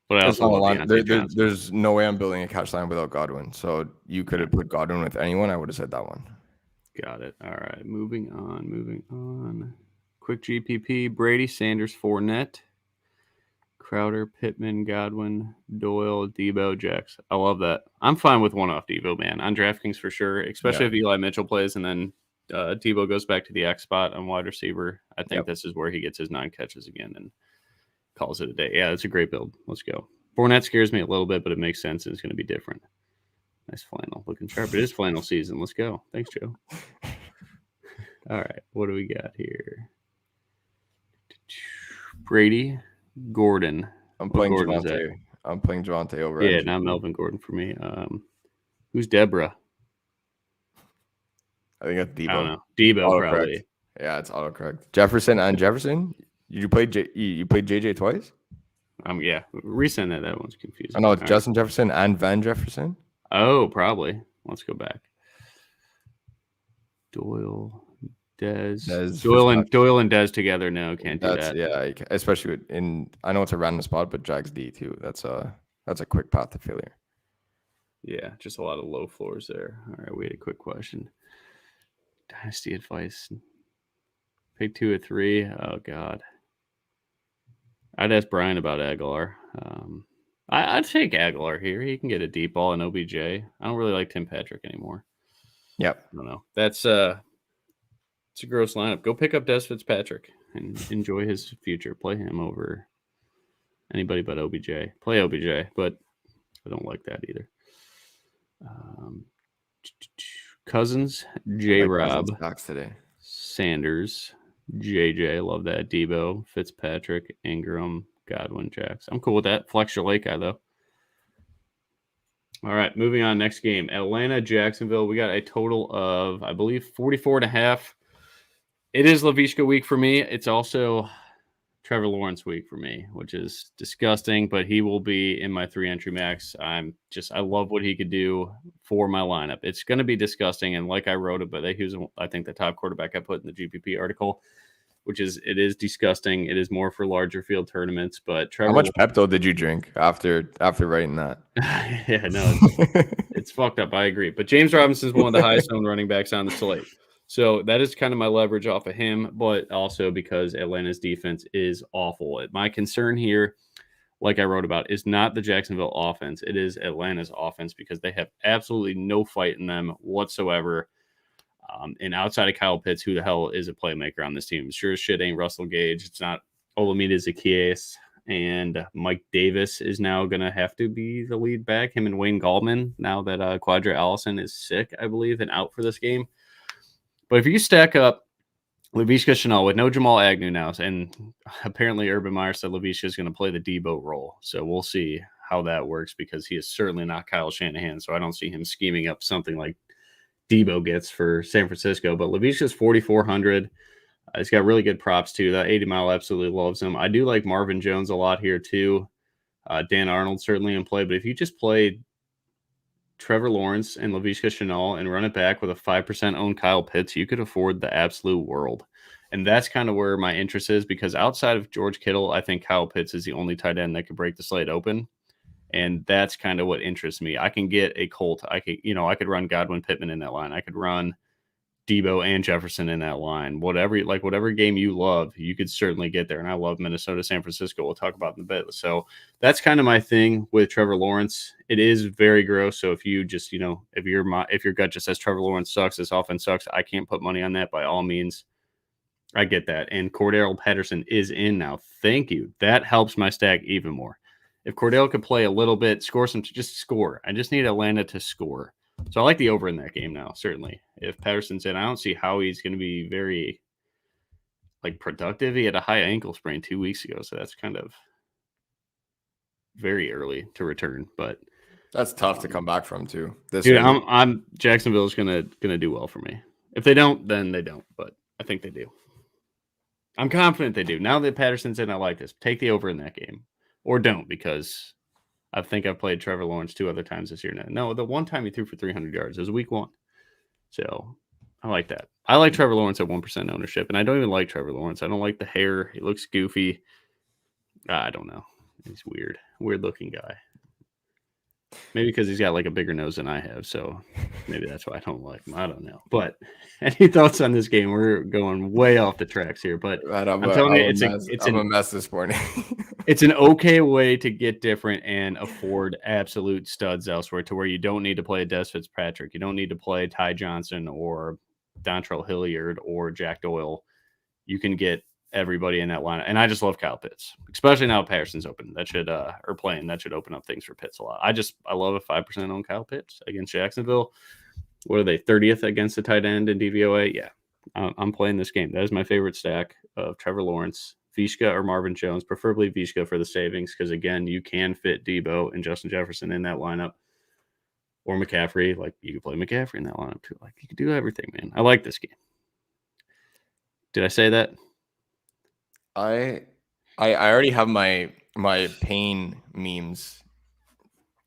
But I also love there's no way I'm building a cash line without Godwin. So you could have put Godwin with anyone. I would have said that one. Got it. All right. Moving on. Quick GPP. Brady, Sanders, Fournette, Crowder, Pittman, Godwin, Doyle, Debo, Jax. I love that. I'm fine with one off Debo, man. On DraftKings for sure, especially if Eli Mitchell plays and then Debo goes back to the X spot on wide receiver. I think this is where he gets his 9 catches again and calls it a day. Yeah, it's a great build. Let's go. Fournette scares me a little bit, but it makes sense and it's going to be different. Nice flannel. Looking sharp. It is flannel season. Let's go. Thanks, Joe. All right. What do we got here? Brady, Gordon. I'm playing Javonte. I'm playing Javonte over. Yeah, not Melvin Gordon for me. Who's Deborah? I think that's Debo. I don't know. Debo probably. Yeah, it's autocorrect. Jefferson and Jefferson. You played JJ twice? Yeah. Resend that. That one's confusing. I know it's Justin Jefferson and Van Jefferson. Oh, probably. Let's go back. Doyle, Dez. Doyle and Dez together. No, can't do that. Yeah, especially I know it's a random spot, but Jags D too. That's a quick path to failure. Yeah, just a lot of low floors there. All right, we had a quick question. Dynasty advice. Pick 2 or 3. Oh God. I'd ask Brian about Aguilar. I'd take Aguilar here. He can get a deep ball in OBJ. I don't really like Tim Patrick anymore. Yep. I don't know. It's a gross lineup. Go pick up Des Fitzpatrick and enjoy his future. Play him over anybody but OBJ. Play OBJ, but I don't like that either. Cousins, J-Rob, today. Sanders, JJ, love that. Debo, Fitzpatrick, Engram, Godwin, Jax. I'm cool with that. Flex your late guy, though. All right, moving on. Next game, Atlanta, Jacksonville. We got a total of, I believe, 44.5. It is Laviska week for me. It's also Trevor Lawrence week for me, which is disgusting, but he will be in my 3-entry max. I love what he could do for my lineup. It's going to be disgusting, and like I wrote about, he was, I think, the top quarterback I put in the GPP article. it is disgusting. It is more for larger field tournaments, but Trevor. How much Pepto did you drink after writing that? Yeah, no, it's fucked up. I agree. But James Robinson's one of the highest owned running backs on the slate. So that is kind of my leverage off of him, but also because Atlanta's defense is awful. My concern here, like I wrote about, is not the Jacksonville offense. It is Atlanta's offense because they have absolutely no fight in them whatsoever. And outside of Kyle Pitts, who the hell is a playmaker on this team? Sure as shit ain't Russell Gage. It's not Olamide Zaccheaus. And Mike Davis is now going to have to be the lead back, him and Wayne Gallman, now that Quadra Allison is sick, I believe, and out for this game. But if you stack up Laviska Shenault with no Jamal Agnew now, and apparently Urban Meyer said Laviska is going to play the Debo role. So we'll see how that works because he is certainly not Kyle Shanahan. So I don't see him scheming up something like Debo gets for San Francisco. But Laviska's 4,400. He's got really good props too. That 80 Mile absolutely loves him. I do like Marvin Jones a lot here too. Dan Arnold certainly in play. But if you just play Trevor Lawrence and Laviska Shenault and run it back with a 5% owned Kyle Pitts, you could afford the absolute world. And that's kind of where my interest is because outside of George Kittle, I think Kyle Pitts is the only tight end that could break the slate open. And that's kind of what interests me. I can get a Colt. I could run Godwin Pittman in that line. I could run Debo and Jefferson in that line. Whatever game you love, you could certainly get there. And I love Minnesota, San Francisco. We'll talk about in a bit. So that's kind of my thing with Trevor Lawrence. It is very gross. So if you just, if your gut just says Trevor Lawrence sucks, this offense sucks, I can't put money on that by all means. I get that. And Cordell Patterson is in now. Thank you. That helps my stack even more. If Cordell could play a little bit, just score. I just need Atlanta to score. So I like the over in that game now, certainly. If Patterson's in, I don't see how he's going to be very productive. He had a high ankle sprain 2 weeks ago, so that's kind of very early to return. But that's tough to come back from too. I'm Jacksonville's gonna do well for me. If they don't, then they don't. But I think they do. I'm confident they do. Now that Patterson's in, I like this. Take the over in that game, or don't because I think I've played Trevor Lawrence 2 other times this year now. No, the one time he threw for 300 yards. It was week 1. So I like that. I like Trevor Lawrence at 1% ownership, and I don't even like Trevor Lawrence. I don't like the hair. He looks goofy. I don't know. He's weird. Weird-looking guy. Maybe because he's got a bigger nose than I have, so maybe that's why I don't like him. I don't know. But any thoughts on this game? We're going way off the tracks here, but I'm telling you, it's a mess this morning. It's an okay way to get different and afford absolute studs elsewhere to where you don't need to play Des Fitzpatrick. You don't need to play Ty Johnson or Dontrell Hilliard or Jack Doyle. You can get everybody in that lineup. And I just love Kyle Pitts, especially now Patterson's open. That should that should open up things for Pitts a lot. I love a 5% on Kyle Pitts against Jacksonville. What are they, 30th against the tight end in DVOA? Yeah, I'm playing this game. That is my favorite stack of Trevor Lawrence, Vishka or Marvin Jones, preferably Vishka for the savings because, again, you can fit Debo and Justin Jefferson in that lineup. Or McCaffrey. You could play McCaffrey in that lineup too. You could do everything, man. I like this game. Did I say that? I already have my pain memes.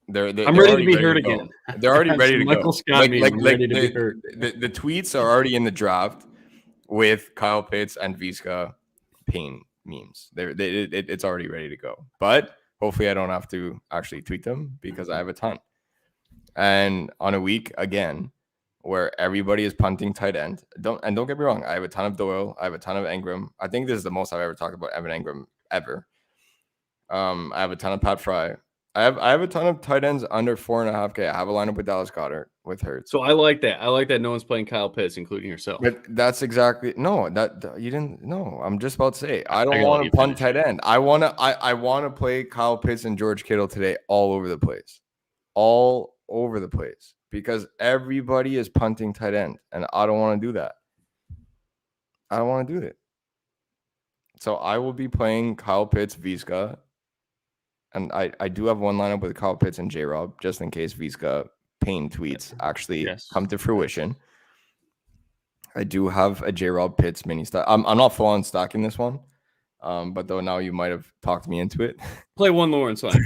I'm ready to be hurt again. They're already ready to go. Michael Scott ready to be hurt. The tweets are already in the draft with Kyle Pitts and Vizca pain memes. It's already ready to go. But hopefully I don't have to actually tweet them because I have a ton. And on a week again where everybody is punting tight end. Don't get me wrong. I have a ton of Doyle. I have a ton of Engram. I think this is the most I've ever talked about Evan Engram ever. I have a ton of Pat Fry. I have a ton of tight ends under 4.5K. I have a lineup with Dallas Goddard with Hurts. So I like that. I like that no one's playing Kyle Pitts, including yourself. But that's exactly that you didn't. No, I'm just about to say I don't want to punt tight end. I want to play Kyle Pitts and George Kittle today all over the place. Because everybody is punting tight end, and I don't want to do that. I don't want to do it. So I will be playing Kyle Pitts, Vizca, and I do have one lineup with Kyle Pitts and J-Rob, just in case Vizca pain tweets actually come to fruition. I do have a J-Rob Pitts mini stock. I'm not full on stocking this one. But though now you might have talked me into it. Play one Lawrence line.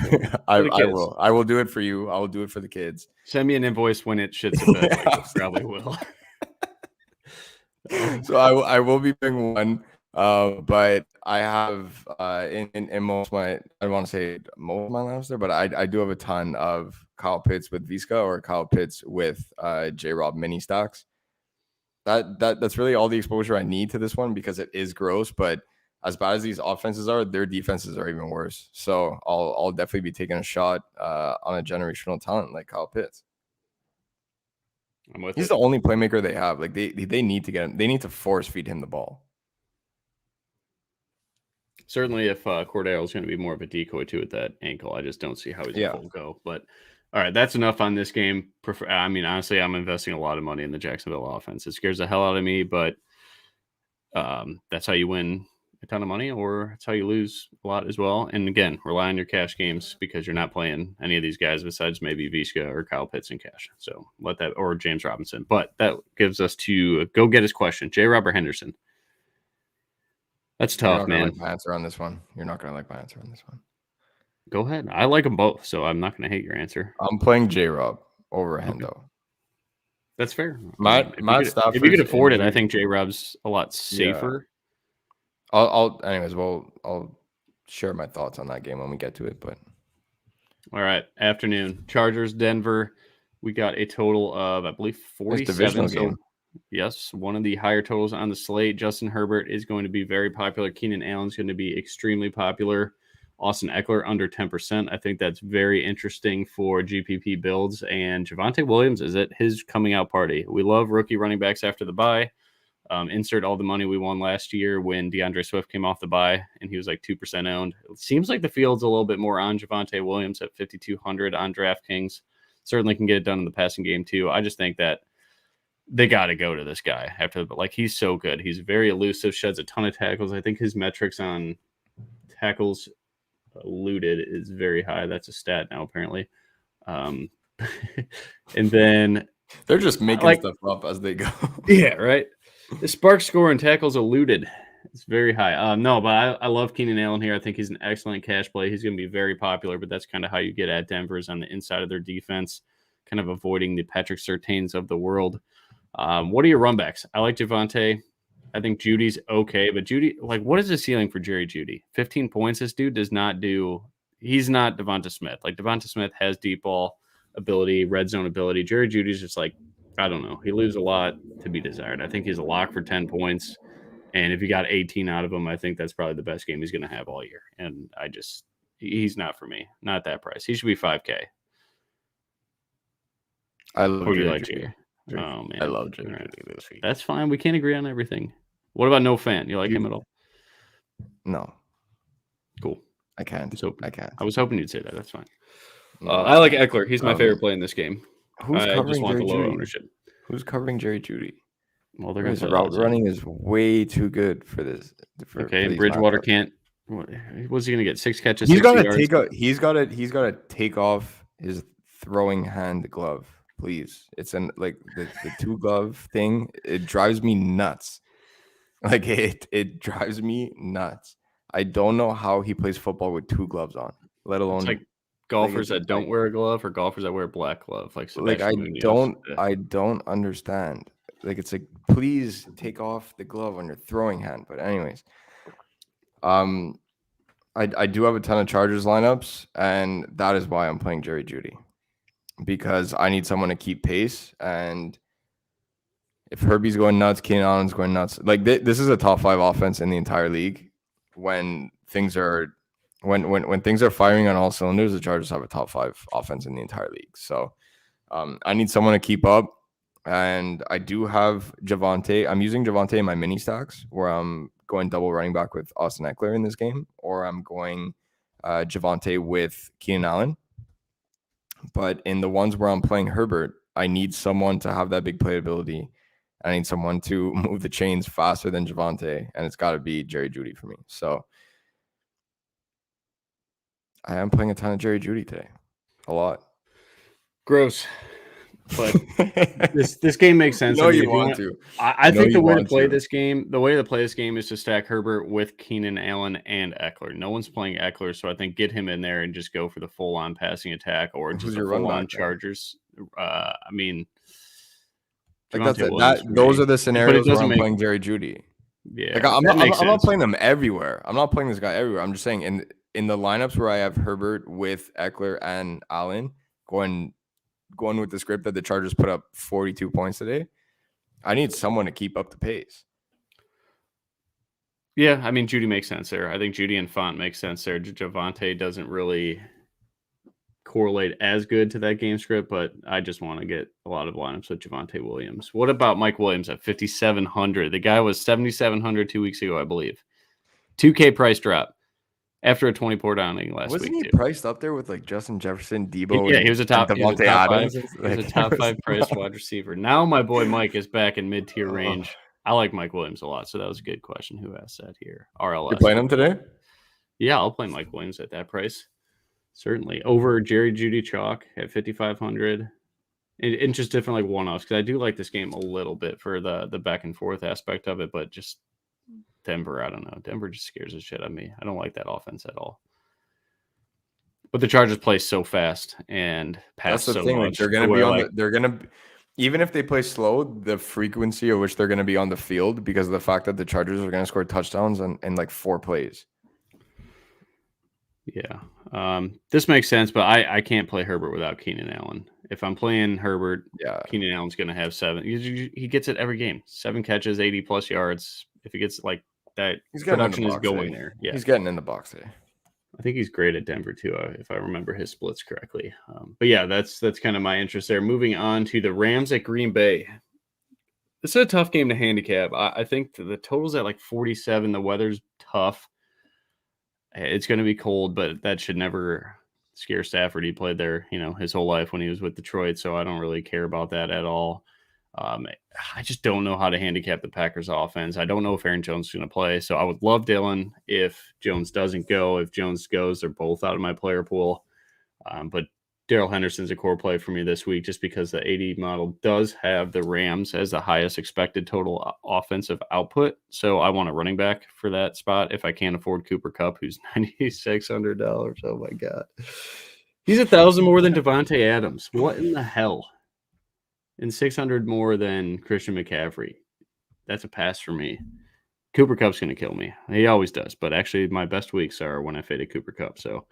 I will. I will do it for you. I will do it for the kids. Send me an invoice when it shits a bit. Probably will. So I will be doing one But I have in most of my, I don't want to say most of my lineups there, but I do have a ton of Kyle Pitts with Visca or Kyle Pitts with J-Rob mini stacks. That's really all the exposure I need to this one because it is gross. But as bad as these offenses are, their defenses are even worse. So I'll definitely be taking a shot on a generational talent like Kyle Pitts. He's the only playmaker they have. Like they need to get him. They need to force feed him the ball. Certainly, if Cordell is going to be more of a decoy too with that ankle, I just don't see how he's a full go. But all right, that's enough on this game. I mean, honestly, I'm investing a lot of money in the Jacksonville offense. It scares the hell out of me, but that's how you win a ton of money, or it's how you lose a lot as well. And again, rely on your cash games because you're not playing any of these guys besides maybe Visca or Kyle Pitts in cash. So let that, or James Robinson. But that gives us to go get his question. J. Robert Henderson. That's tough, man. Like my answer on this one. You're not going to like my answer on this one. Go ahead. I like them both, so I'm not going to hate your answer. I'm playing J-Rob over Hendo. Okay. That's fair. If you could afford it, I think J-Rob's a lot safer. Yeah. Anyways, I'll share my thoughts on that game when we get to it. But all right, afternoon. Chargers, Denver. We got a total of, I believe, 47. So yes, one of the higher totals on the slate. Justin Herbert is going to be very popular. Keenan Allen's going to be extremely popular. Austin Eckler under 10%. I think that's very interesting for GPP builds. And Javonte Williams is at his coming out party. We love rookie running backs after the bye. Insert all the money we won last year when DeAndre Swift came off the bye and he was like 2% owned. It seems like the field's a little bit more on Javonte Williams at 5,200 on DraftKings. Certainly can get it done in the passing game too. I just think that they got to go to this guy after, like, he's so good. He's very elusive, sheds a ton of tackles. I think his metrics on tackles eluded is very high. That's a stat now, apparently. And then they're just making stuff up as they go. Yeah, right. The spark score and tackles eluded. It's very high. No, but I love Keenan Allen here. I think he's an excellent cash play. He's going to be very popular, but that's kind of how you get at Denver's on the inside of their defense, kind of avoiding the Patrick Surtains of the world. What are your runbacks? I like Javonte. I think Judy's okay, but Judy, like, what is the ceiling for Jerry Judy? 15 points. This dude does not do. He's not Devonta Smith. Like, Devonta Smith has deep ball ability, red zone ability. Jerry Judy's just like, I don't know. He leaves a lot to be desired. I think he's a lock for 10 points. And if you got 18 out of him, I think that's probably the best game he's going to have all year. And he's not for me. Not at that price. He should be 5K. I love Jerry Judy. Oh, man. I love Jerry Judy this week. That's fine. We can't agree on everything. What about no fan? You like him at all? No. Cool. I can't. I was hoping you'd say that. That's fine. I like Eckler. He's my favorite play in this game. Who's covering just want Jerry the low Judy? Ownership. Who's covering Jerry Judy? Well, they're going to route running is way too good for this. And Bridgewater can't. What's he going to get? 6 catches. He's got to He's got to take off his throwing hand glove, please. It's the 2 glove thing. It drives me nuts. Like it drives me nuts. I don't know how he plays football with 2 gloves on, let alone. It's like golfers that don't wear a glove or golfers that wear a black glove. Like I don't understand. Like, it's like, please take off the glove on your throwing hand. But anyways, I do have a ton of Chargers lineups, and that is why I'm playing Jerry Judy, because I need someone to keep pace. And if Herbie's going nuts, Keenan Allen's going nuts. Like, this is a top 5 offense in the entire league. When things are firing on all cylinders, the Chargers have a top 5 offense in the entire league. So I need someone to keep up. And I do have Javonte. I'm using Javonte in my mini stacks where I'm going double running back with Austin Eckler in this game, or I'm going Javonte with Keenan Allen. But in the ones where I'm playing Herbert, I need someone to have that big playability. I need someone to move the chains faster than Javonte, and it's got to be Jerry Judy for me. So I am playing a ton of Jerry Judy today. A lot. Gross. But this game makes sense. No, you want to. I think the way to play this game is to stack Herbert with Keenan Allen and Eckler. No one's playing Eckler, so I think get him in there and just go for the full-on passing attack or just a full-on Chargers. I mean, like those are the scenarios where I'm playing Jerry Judy. Yeah, Like I'm that makes not sense. playing them everywhere. I'm not playing this guy everywhere. I'm just saying in the lineups where I have Herbert with Eckler and Allen going with the script that the Chargers put up 42 points today, I need someone to keep up the pace. Yeah, I mean, Judy makes sense there. I think Judy and Font makes sense there. Javonte doesn't really correlate as good to that game script, but I just want to get a lot of lineups with Javonte Williams. What about Mike Williams at 5,700? The guy was 7,700 2 weeks ago, I believe. 2K price drop after a 24 downing last Wasn't week, he too. priced up there with like Justin Jefferson, Debo, Yeah, he was a top, and Devontae Adams? He was a top five price wide receiver. Now my boy Mike is back in mid-tier range. I like Mike Williams a lot, so that was a good question. Who asked that here? RLS. You're playing him today? Yeah, I'll play Mike Williams at that price. Certainly. Over Jerry Judy Chalk at 5,500. And just different like one-offs, because I do like this game a little bit for the back and forth aspect of it, but just Denver, I don't know. Denver just scares the shit out of me. I don't like that offense at all. But the Chargers play so fast and pass so thing. much. Like they're gonna even if they play slow, the frequency at which they're gonna be on the field because of the fact that the Chargers are gonna score touchdowns in like 4 plays. Yeah. This makes sense, but I can't play Herbert without Keenan Allen. If I'm playing Herbert, Keenan Allen's going to have 7. He gets it every game. 7 catches, 80-plus yards. If he gets like that, production is going there. Yeah, he's getting in the box there. I think he's great at Denver, too, if I remember his splits correctly. But, yeah, that's kind of my interest there. Moving on to the Rams at Green Bay. This is a tough game to handicap. I think the total's at like 47. The weather's tough. It's going to be cold, but that should never scare Stafford. He played there, his whole life when he was with Detroit, so I don't really care about that at all. I just don't know how to handicap the Packers offense. I don't know if Aaron Jones is going to play, so I would love Dylan if Jones doesn't go. If Jones goes, they're both out of my player pool. But Darrell Henderson's a core play for me this week just because the 80 model does have the Rams as the highest expected total offensive output. So I want a running back for that spot if I can't afford Cooper Kupp, who's $9,600. Oh, my God. He's $1,000 more than Devontae Adams. What in the hell? And 600 more than Christian McCaffrey. That's a pass for me. Cooper Kupp's going to kill me. He always does. But actually, my best weeks are when I faded Cooper Kupp. So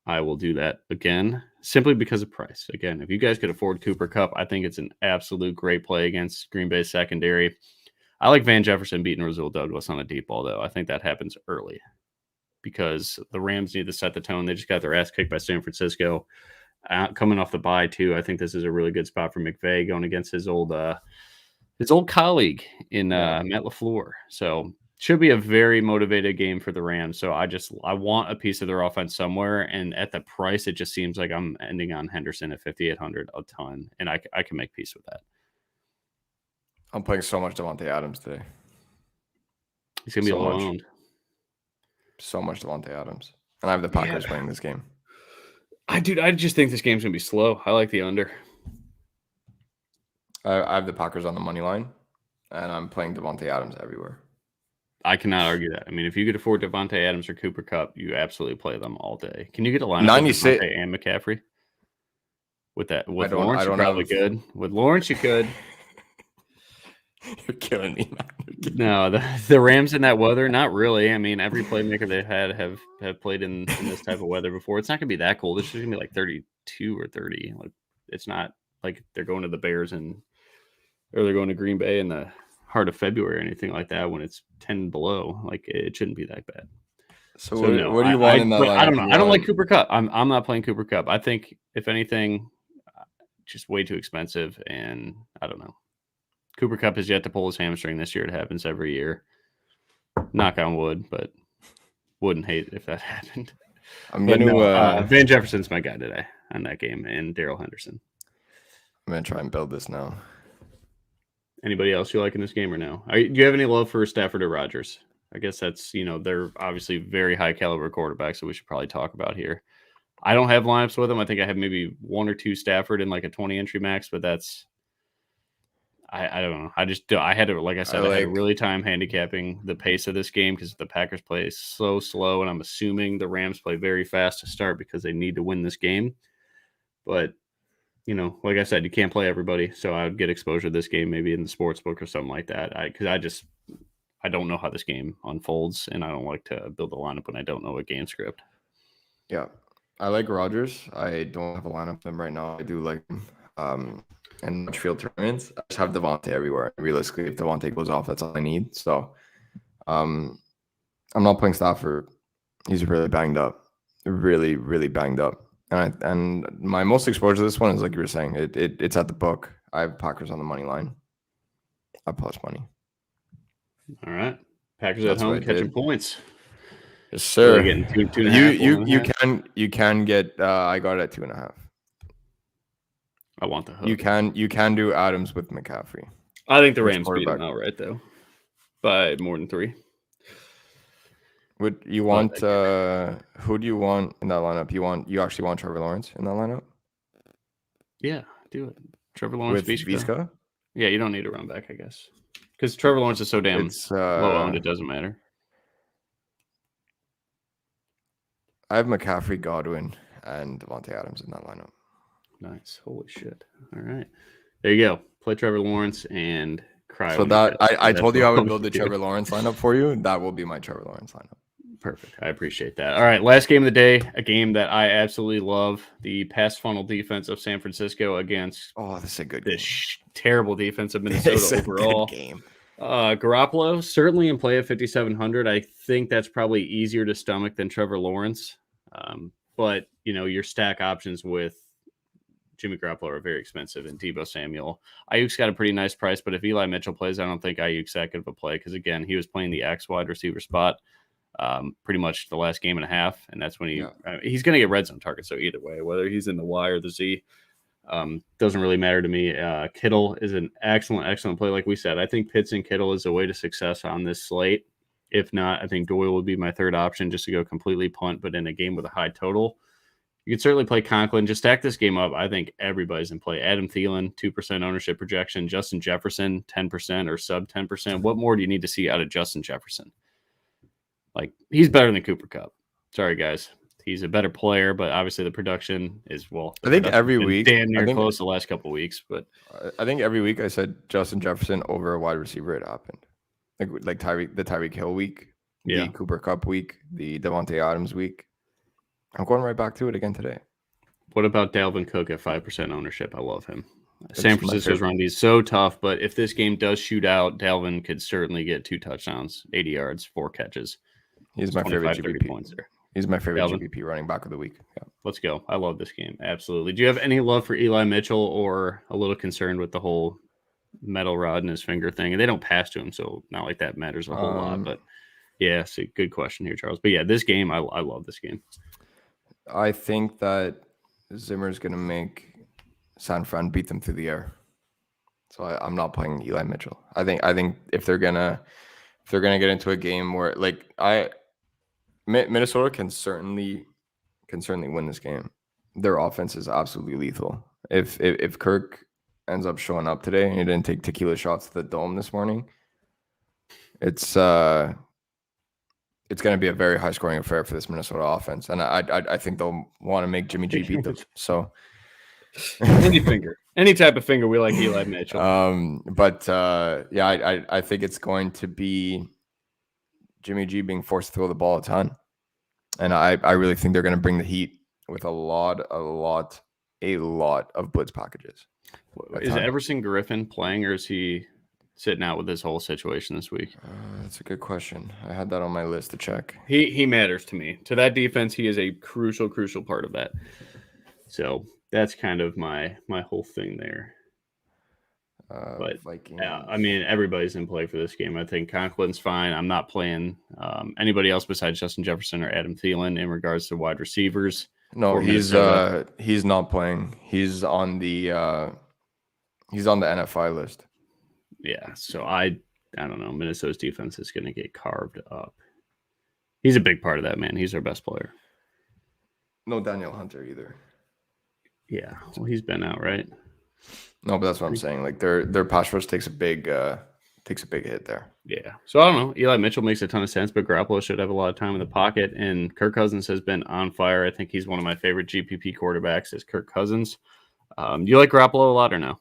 I will do that again, simply because of price. Again, if you guys could afford Cooper Kupp, I think it's an absolute great play against Green Bay's secondary. I like Van Jefferson beating Rasul Douglas on a deep ball, though. I think that happens early because the Rams need to set the tone. They just got their ass kicked by San Francisco. Coming off the bye, too, I think this is a really good spot for McVay going against his old colleague in Matt LaFleur. So should be a very motivated game for the Rams. So I want a piece of their offense somewhere. And at the price, it just seems like I'm ending on Henderson at 5,800 a ton. And I can make peace with that. I'm playing so much Devontae Adams today. He's going to be alone. So much Devontae Adams. And I have the Packers playing this game. I just think this game's going to be slow. I like the under. I have the Packers on the money line. And I'm playing Devontae Adams everywhere. I cannot argue that. I mean, if you could afford Devontae Adams or Cooper Kupp, you absolutely play them all day. Can you get a lineup with Devontae and McCaffrey? With Lawrence, you probably could. With Lawrence, you could. You're killing me, man. No, the Rams in that weather, not really. I mean, every playmaker they've had have played in this type of weather before. It's not going to be that cold. It's just going to be like 32 or 30. Like, it's not like they're going to the Bears or they're going to Green Bay in the heart of February or anything like that when it's 10 below. Like, it shouldn't be that bad. So no, what do you want in that lineup? I don't know. I don't like Cooper Kupp. I'm not playing Cooper Kupp. I think, if anything, just way too expensive, and I don't know. Cooper Kupp has yet to pull his hamstring this year. It happens every year. Knock on wood, but wouldn't hate if that happened. Van Jefferson's my guy today on that game, and Darrell Henderson. I'm going to try and build this now. Anybody else you like in this game or no? Do you have any love for Stafford or Rodgers? I guess that's, they're obviously very high caliber quarterbacks, so we should probably talk about here. I don't have lineups with them. I think I have maybe 1 or 2 Stafford in like a 20 entry max, but that's, I don't know. I had to, like I said, I had a really time handicapping the pace of this game because the Packers play so slow, and I'm assuming the Rams play very fast to start because they need to win this game. But, like I said, you can't play everybody, so I would get exposure to this game maybe in the sports book or something like that. I don't know how this game unfolds, and I don't like to build a lineup when I don't know a game script. Yeah, I like Rodgers. I don't have a lineup of them right now. I do like him. And much field tournaments. I just have Devontae everywhere. Realistically, if Devontae goes off, that's all I need. So, I'm not playing Stafford. He's really banged up, really, really banged up. And my most exposure to this one is like you were saying. It's at the book. I have Packers on the money line. I plus money. All right, Packers at home catching points. Yes, sir. Really getting 2.5. You can get. I got it at 2.5. I want the hook. You can do Adams with McCaffrey. I think the Rams beat them outright though, by more than 3. Would you want? Who do you want in that lineup? You actually want Trevor Lawrence in that lineup? Yeah, do it. Trevor Lawrence with Vizca? Yeah, you don't need a run back, I guess, because Trevor Lawrence is so damn low owned. It doesn't matter. I have McCaffrey, Godwin, and Devontae Adams in that lineup. Nice. Holy shit. All right. There you go. Play Trevor Lawrence and cry. So that I told you I would build the Trevor Lawrence lineup for you. That will be my Trevor Lawrence lineup. Perfect. I appreciate that. All right. Last game of the day, a game that I absolutely love. The pass funnel defense of San Francisco against this is a good game. Terrible defense of Minnesota overall. Good game. Garoppolo certainly in play at 5,700. I think that's probably easier to stomach than Trevor Lawrence. But your stack options with Jimmy Garoppolo are very expensive, and Deebo Samuel. Ayuk's got a pretty nice price, but if Eli Mitchell plays, I don't think Ayuk's that good of a play because, again, he was playing the X wide receiver spot pretty much the last game and a half, and that's when he's going to get red zone targets. So either way, whether he's in the Y or the Z, doesn't really matter to me. Kittle is an excellent play. Like we said, I think Pitts and Kittle is a way to success on this slate. If not, I think Doyle would be my third option just to go completely punt, but in a game with a high total. You can certainly play Conklin. Just stack this game up. I think everybody's in play. Adam Thielen, 2% ownership projection. Justin Jefferson, 10% or sub 10%. What more do you need to see out of Justin Jefferson? Like, he's better than Cooper Kupp. Sorry, guys. He's a better player, but obviously the production is, I think every week. Damn near close the last couple of weeks. But I think every week I said Justin Jefferson over a wide receiver. It happened. Like Tyreek Hill week, the Cooper Kupp week, the Devontae Adams week. I'm going right back to it again today. What about Dalvin Cook at 5% ownership? I love him. San Francisco's run D is so tough, but if this game does shoot out, Dalvin could certainly get 2 touchdowns, 80 yards, 4 catches. He's my favorite GPP. Points there. He's my favorite Dalvin. GPP running back of the week. Yeah. Let's go. I love this game. Absolutely. Do you have any love for Eli Mitchell or a little concerned with the whole metal rod in his finger thing? And they don't pass to him, so not like that matters a whole lot. But yeah, it's a good question here, Charles. But yeah, this game, I love this game. I think that Zimmer's going to make San Fran beat them through the air. So I'm not playing Eli Mitchell. I think if they're gonna get into a game where Minnesota can certainly win this game. Their offense is absolutely lethal. If Kirk ends up showing up today and he didn't take tequila shots to the dome this morning, it's going to be a very high scoring affair for this Minnesota offense. And I think they'll want to make Jimmy G beat them. So any type of finger, we like Eli Mitchell. I think it's going to be Jimmy G being forced to throw the ball a ton. And I really think they're going to bring the heat with a lot of blitz packages. Is Everson Griffin playing, or is he sitting out with this whole situation this week? That's a good question. I had that on my list to check. He matters to me. To that defense, he is a crucial part of that. So that's kind of my whole thing there. But Vikings. I mean, everybody's in play for this game. I think Conklin's fine. I'm not playing anybody else besides Justin Jefferson or Adam Thielen in regards to wide receivers. No, he's not playing. He's on the NFI list. Yeah, so I don't know. Minnesota's defense is going to get carved up. He's a big part of that, man. He's their best player. No Daniel Hunter either. Yeah, well, he's been out, right? No, but that's what I'm saying. Like their pass rush takes a big hit there. Yeah. So I don't know. Eli Mitchell makes a ton of sense, but Garoppolo should have a lot of time in the pocket. And Kirk Cousins has been on fire. I think he's one of my favorite GPP quarterbacks is Kirk Cousins. Do you like Garoppolo a lot or no?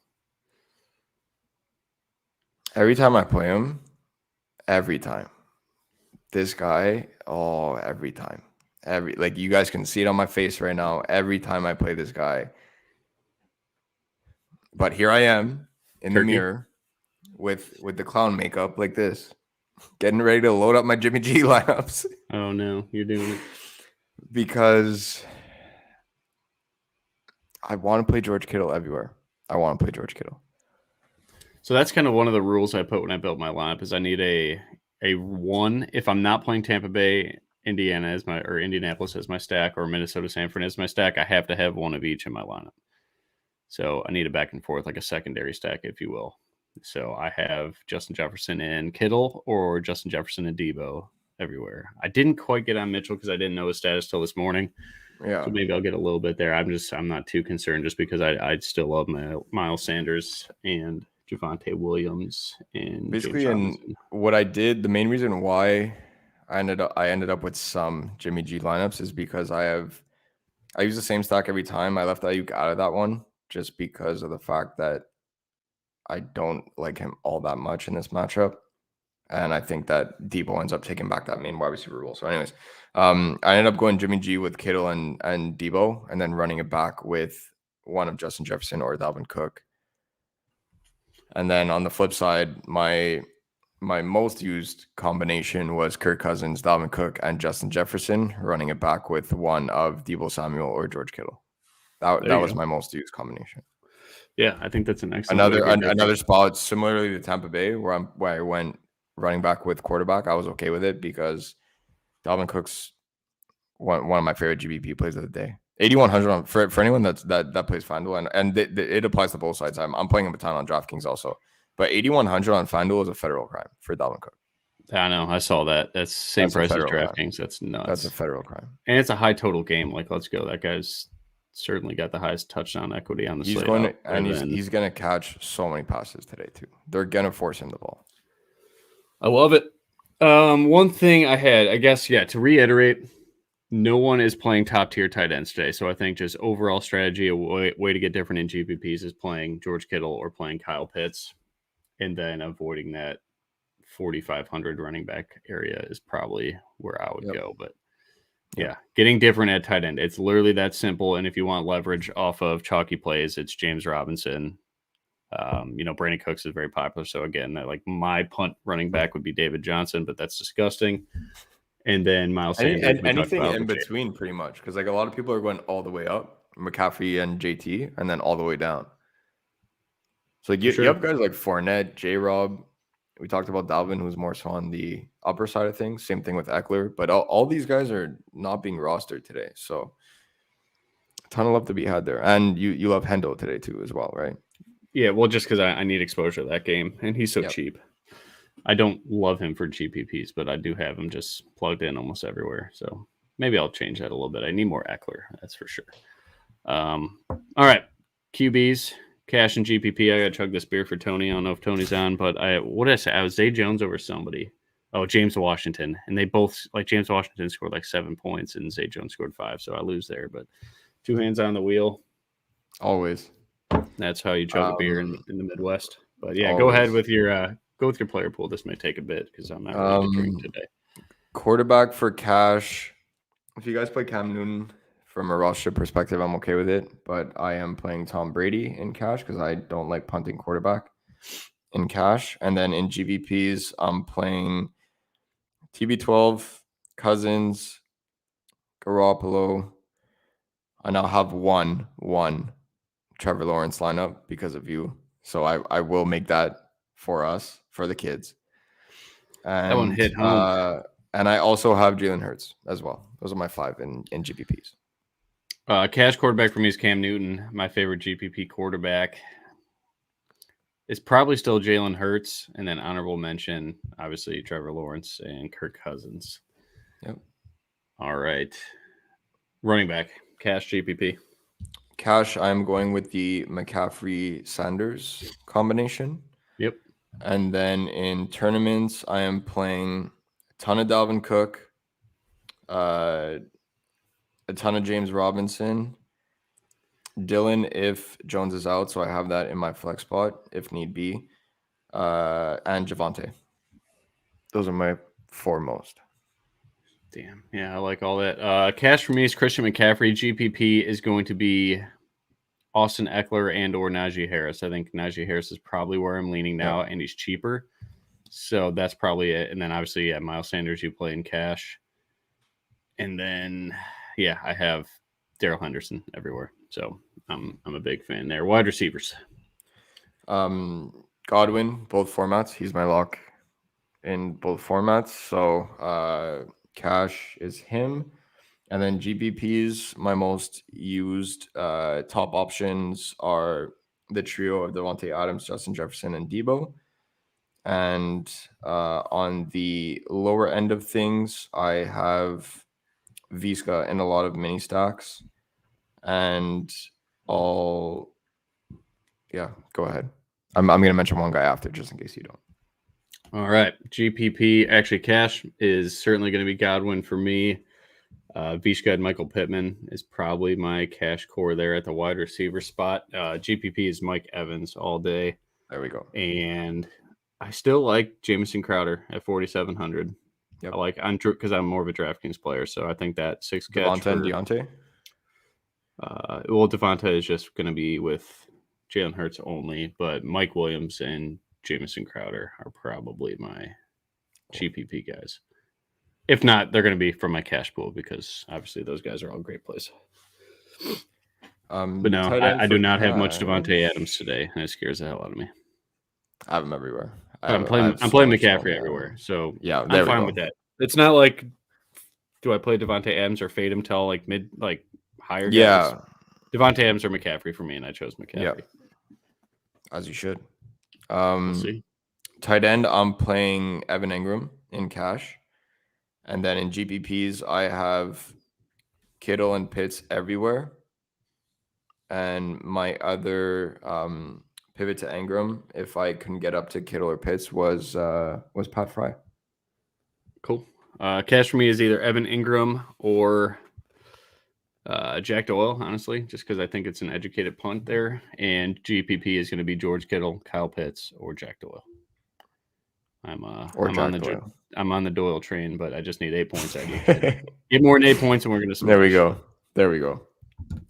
Every time I play him, every time. This guy, every time. Like you guys can see it on my face right now. Every time I play this guy. But here I am in the mirror with the clown makeup like this, getting ready to load up my Jimmy G lineups. Oh no, you're doing it. Because I want to play George Kittle everywhere. I want to play George Kittle. So that's kind of one of the rules I put when I built my lineup is I need a one. If I'm not playing Tampa Bay, Indianapolis as my stack, or Minnesota San Fran as my stack, I have to have one of each in my lineup. So I need a back and forth, like a secondary stack, if you will. So I have Justin Jefferson and Kittle, or Justin Jefferson and Debo everywhere. I didn't quite get on Mitchell because I didn't know his status till this morning. Yeah. So maybe I'll get a little bit there. I'm not too concerned just because I still love Miles Sanders and Javonte Williams and basically. And what I did, the main reason why I ended up with some Jimmy G lineups is because I use the same stack every time. I left Ayuk out of that one just because of the fact that I don't like him all that much in this matchup. And I think that Debo ends up taking back that main wide receiver role. So anyways, I ended up going Jimmy G with Kittle and Debo, and then running it back with one of Justin Jefferson or Dalvin Cook. And then on the flip side, my most used combination was Kirk Cousins, Dalvin Cook, and Justin Jefferson, running it back with one of Deebo Samuel or George Kittle. That was my most used combination. Yeah, I think that's an excellent another spot similarly to Tampa Bay where I went running back with quarterback. I was okay with it because Dalvin Cook's one of my favorite GBP plays of the day. 8,100 for anyone that plays FanDuel, and it applies to both sides. I'm playing him a ton on DraftKings also, but 8,100 on FanDuel is a federal crime for Dalvin Cook. I know, I saw that. That's same price as DraftKings. Crime. That's nuts. That's a federal crime, and it's a high total game. Like, let's go. That guy's certainly got the highest touchdown equity on the slate. He's going to catch so many passes today too. They're going to force him the ball. I love it. One thing I had, I guess, to reiterate, no one is playing top-tier tight ends today. So I think just overall strategy, a way to get different in GPPs is playing George Kittle or playing Kyle Pitts, and then avoiding that 4,500 running back area is probably where I would go. But yeah, getting different at tight end. It's literally that simple. And if you want leverage off of chalky plays, it's James Robinson. Brandon Cooks is very popular. So again, like my punt running back would be David Johnson, but that's disgusting. And then Miles Sanders. And anything in between, pretty much. Because like a lot of people are going all the way up, McCaffrey and JT, and then all the way down. So like you have guys like Fournette, J-Rob. We talked about Dalvin, who's more so on the upper side of things. Same thing with Eckler. But all these guys are not being rostered today. So a ton of love to be had there. And you love Hendo today too as well, right? Yeah, well, just because I need exposure to that game. And he's so cheap. I don't love him for GPPs, but I do have him just plugged in almost everywhere. So maybe I'll change that a little bit. I need more Eckler, that's for sure. All right, QBs, cash and GPP. I got to chug this beer for Tony. I don't know if Tony's on, but what did I say? I was Zay Jones over somebody. Oh, James Washington. And they both, like James Washington scored like 7 points and Zay Jones scored 5. So I lose there, but 2 hands on the wheel. Always. That's how you chug a beer in the Midwest. But yeah, go ahead with your player pool. This may take a bit because I'm not really to drink today. Quarterback for cash. If you guys play Cam Newton from a roster perspective, I'm okay with it. But I am playing Tom Brady in cash because I don't like punting quarterback in cash. And then in GVPs, I'm playing TB12, Cousins, Garoppolo. I now have one Trevor Lawrence lineup because of you. So I will make that for us, for the kids. And that one hit home. And I also have Jalen Hurts as well. Those are my 5 in GPPs. Cash quarterback for me is Cam Newton. My favorite GPP quarterback is probably still Jalen Hurts. And then honorable mention, obviously, Trevor Lawrence and Kirk Cousins. Yep. All right. Running back, cash GPP. Cash, I'm going with the McCaffrey-Sanders combination. Yep. And then in tournaments, I am playing a ton of Dalvin Cook, a ton of James Robinson, Dylan if Jones is out, so I have that in my flex spot if need be, and Javonte. Those are my foremost. Damn. Yeah, I like all that. Cash for me is Christian McCaffrey. GPP is going to be Austin Eckler and or Najee Harris. I think Najee Harris is probably where I'm leaning now, and he's cheaper. So that's probably it. And then obviously, Miles Sanders, you play in cash. And then, I have Darrell Henderson everywhere. So I'm a big fan there. Wide receivers. Godwin, both formats. He's my lock in both formats. So cash is him. And then GPPs, my most used top options are the trio of Devontae Adams, Justin Jefferson, and Debo. And on the lower end of things, I have Visca in a lot of mini stacks. And go ahead. I'm going to mention one guy after, just in case you don't. All right. GPP, actually, cash is certainly going to be Godwin for me. Vishka and Michael Pittman is probably my cash core there at the wide receiver spot. GPP is Mike Evans all day. There we go. And I still like Jamison Crowder at 4,700. Yep. I like because I'm more of a DraftKings player, so I think that 6 catch Devonta and Deontay. Devonta is just going to be with Jalen Hurts only, but Mike Williams and Jamison Crowder are probably my GPP guys. If not, they're going to be from my cash pool because obviously those guys are all great plays. But no, I do not have much Devontae Adams today, and it scares the hell out of me. I have him everywhere. I'm playing McCaffrey everywhere, so yeah, I'm fine with that. It's not like, do I play Devontae Adams or fade him till like higher guys? Yeah, Devontae Adams or McCaffrey for me, and I chose McCaffrey. Yeah, as you should. We'll see. Tight end, I'm playing Evan Engram in cash. And then in GPPs, I have Kittle and Pitts everywhere. And my other pivot to Engram, if I couldn't get up to Kittle or Pitts, was Pat Fry. Cool. Cash for me is either Evan Engram or Jack Doyle, honestly, just because I think it's an educated punt there. And GPP is going to be George Kittle, Kyle Pitts, or Jack Doyle. I'm on the Doyle train, but I just need 8 points. Get more than 8 points, and we're going to. There we go.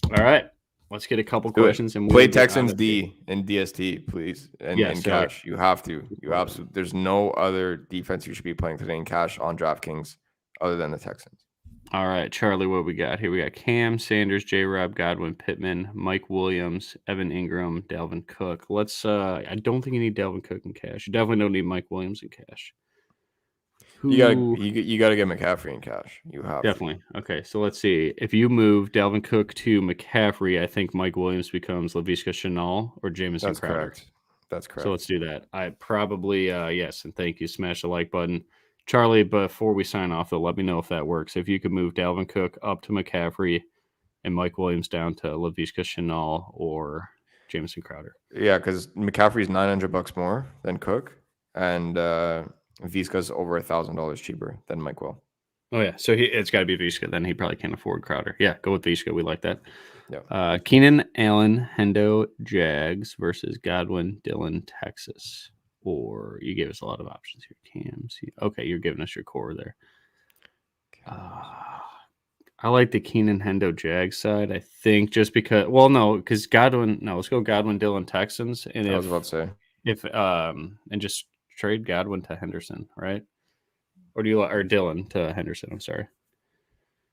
All right, let's get a couple questions and play Texans D in DST, please, and in cash. You have to. You absolutely. There's no other defense you should be playing today in cash on DraftKings other than the Texans. All right, Charlie, what we got here? We got Cam, Sanders, J-Rob, Godwin, Pittman, Mike Williams, Evan Engram, Dalvin Cook. Let's. I don't think you need Dalvin Cook in cash. You definitely don't need Mike Williams in cash. You got to get McCaffrey in cash. You have definitely. Okay, so let's see. If you move Dalvin Cook to McCaffrey, I think Mike Williams becomes Laviska Shenault or Jamison Crowder. That's correct. So let's do that. I probably yes, and thank you. Smash the like button. Charlie, before we sign off, though, let me know if that works. If you could move Dalvin Cook up to McCaffrey and Mike Williams down to Laviska Shenault or Jamison Crowder. Yeah, because McCaffrey's $900 more than Cook, and Viska's over $1,000 cheaper than Mike Will. Oh, yeah. So it's got to be Viska. Then he probably can't afford Crowder. Yeah, go with Viska. We like that. Yeah. Keenan Allen, Hendo, Jags versus Godwin, Dillon, Texas. Or you gave us a lot of options here. Okay, you're giving us your core there. I like the Keenan Hendo Jags side. I think just because, because Godwin. No, let's go Godwin, Dillon, Texans. And I was about to say and just trade Godwin to Henderson, right? Or do you or Dillon to Henderson? I'm sorry.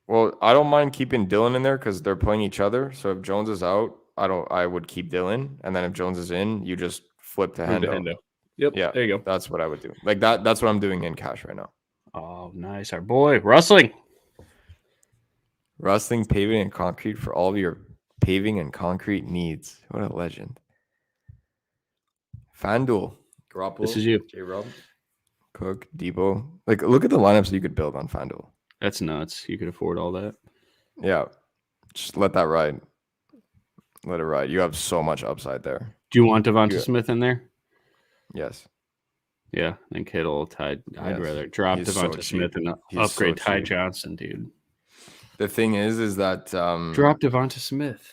Well, I don't mind keeping Dillon in there because they're playing each other. So if Jones is out, I would keep Dillon, and then if Jones is in, you just flip to Hendo. Yep. Yeah, there you go. That's what I would do. Like that. That's what I'm doing in cash right now. Oh, nice. Our boy, Rustling, paving, and concrete for all of your paving and concrete needs. What a legend. FanDuel. Garoppolo. This is you. J-Rob. Cook. Debo. Like, look at the lineups you could build on FanDuel. That's nuts. You could afford all that. Yeah. Just let that ride. Let it ride. You have so much upside there. Do you want Devonta Smith in there? Yes. Yeah, and Kittle, I'd rather drop Devonta Smith and upgrade Ty Johnson, dude. The thing is that drop Devonta Smith.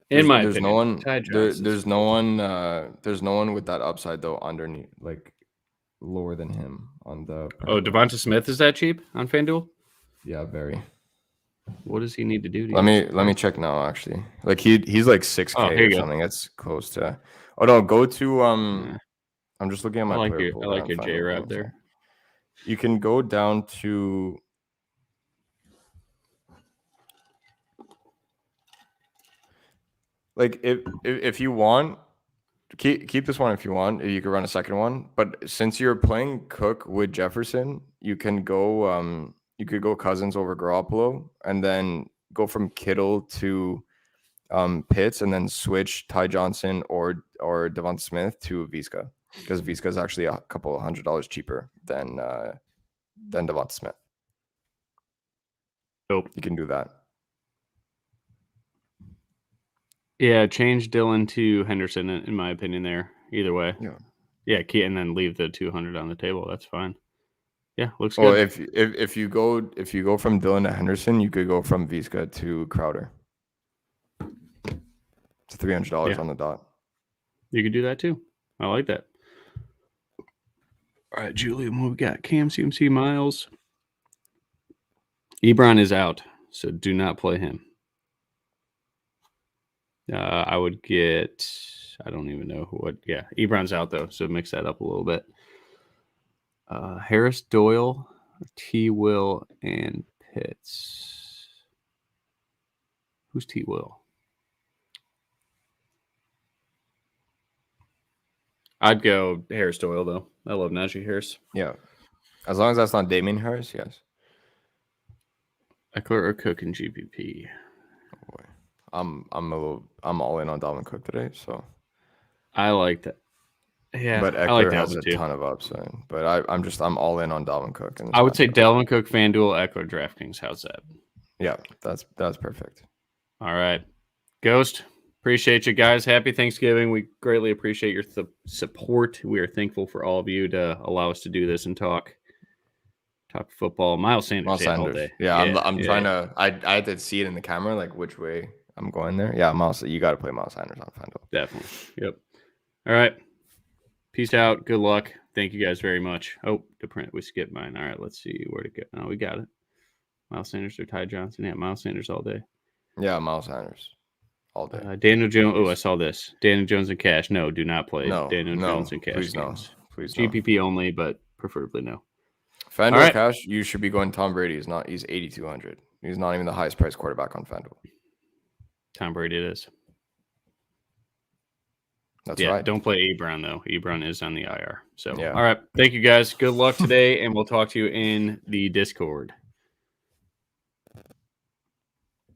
In my opinion, there's no one with that upside though underneath. Like lower than him on the. Oh, Devonta Smith is that cheap on FanDuel? Yeah, very. What does he need to do? Let me check now. Actually, like he's like 6K here or you go. something. That's close to. Oh no, go to Yeah. I'm just looking at my I like player your pool. I like on your FanDuel. J route there. You can go down to. Like if you want, keep this one if you want. You could run a second one, but since you're playing Cook with Jefferson, you can go you could go Cousins over Garoppolo, and then go from Kittle to Pitts, and then switch Ty Johnson or Devonta Smith to Vizca, because Vizca is actually a couple $100 cheaper than Devonta Smith. Nope. You can do that. Yeah, change Dillon to Henderson in my opinion there. Either way. Yeah, and then leave the 200 on the table. That's fine. Yeah, looks good. Well, if you go from Dillon to Henderson, you could go from Vizca to Crowder. It's $300 on the dot. You could do that too. I like that. All right, Julian, what we got? Cam, CMC, Miles. Ebron is out, so do not play him. I would get, I don't even know what. Yeah, Ebron's out though, so mix that up a little bit. Harris, Doyle, T. Will, and Pitts. Who's T. Will? I'd go Harris Doyle though. I love Najee Harris. Yeah, as long as that's not Damien Harris, yes. Eckler or Cook in GPP. Oh boy. I'm all in on Dalvin Cook today, so I like that. Yeah, but Eckler I like has a too. ton of upside. But I'm all in on Dalvin Cook. I would say Dalvin Cook, FanDuel, Eckler, DraftKings. How's that? Yeah, that's perfect. All right, Ghost. Appreciate you guys. Happy Thanksgiving. We greatly appreciate your support. We are thankful for all of you to allow us to do this and talk football. Miles Sanders, all day. Yeah, I'm trying to. I had to see it in the camera, like which way I'm going there. Yeah, Miles, you got to play Miles Sanders on FanDuel. Definitely. Yep. All right. Peace out. Good luck. Thank you guys very much. Oh, to print, we skipped mine. All right, let's see where to go. Oh, we got it. Miles Sanders or Ty Johnson. Yeah, Miles Sanders all day. Yeah, Miles Sanders all day. Daniel Jones. Oh, I saw this. Daniel Jones and cash. No, do not play Daniel Jones and cash please games. No. Please GPP only, but preferably no. FanDuel cash, you should be going Tom Brady. He's 8,200. He's not even the highest priced quarterback on FanDuel. Tom Brady it is. That's right. Don't play Ebron, though. Ebron is on the IR. So, all right. Thank you, guys. Good luck today, and we'll talk to you in the Discord.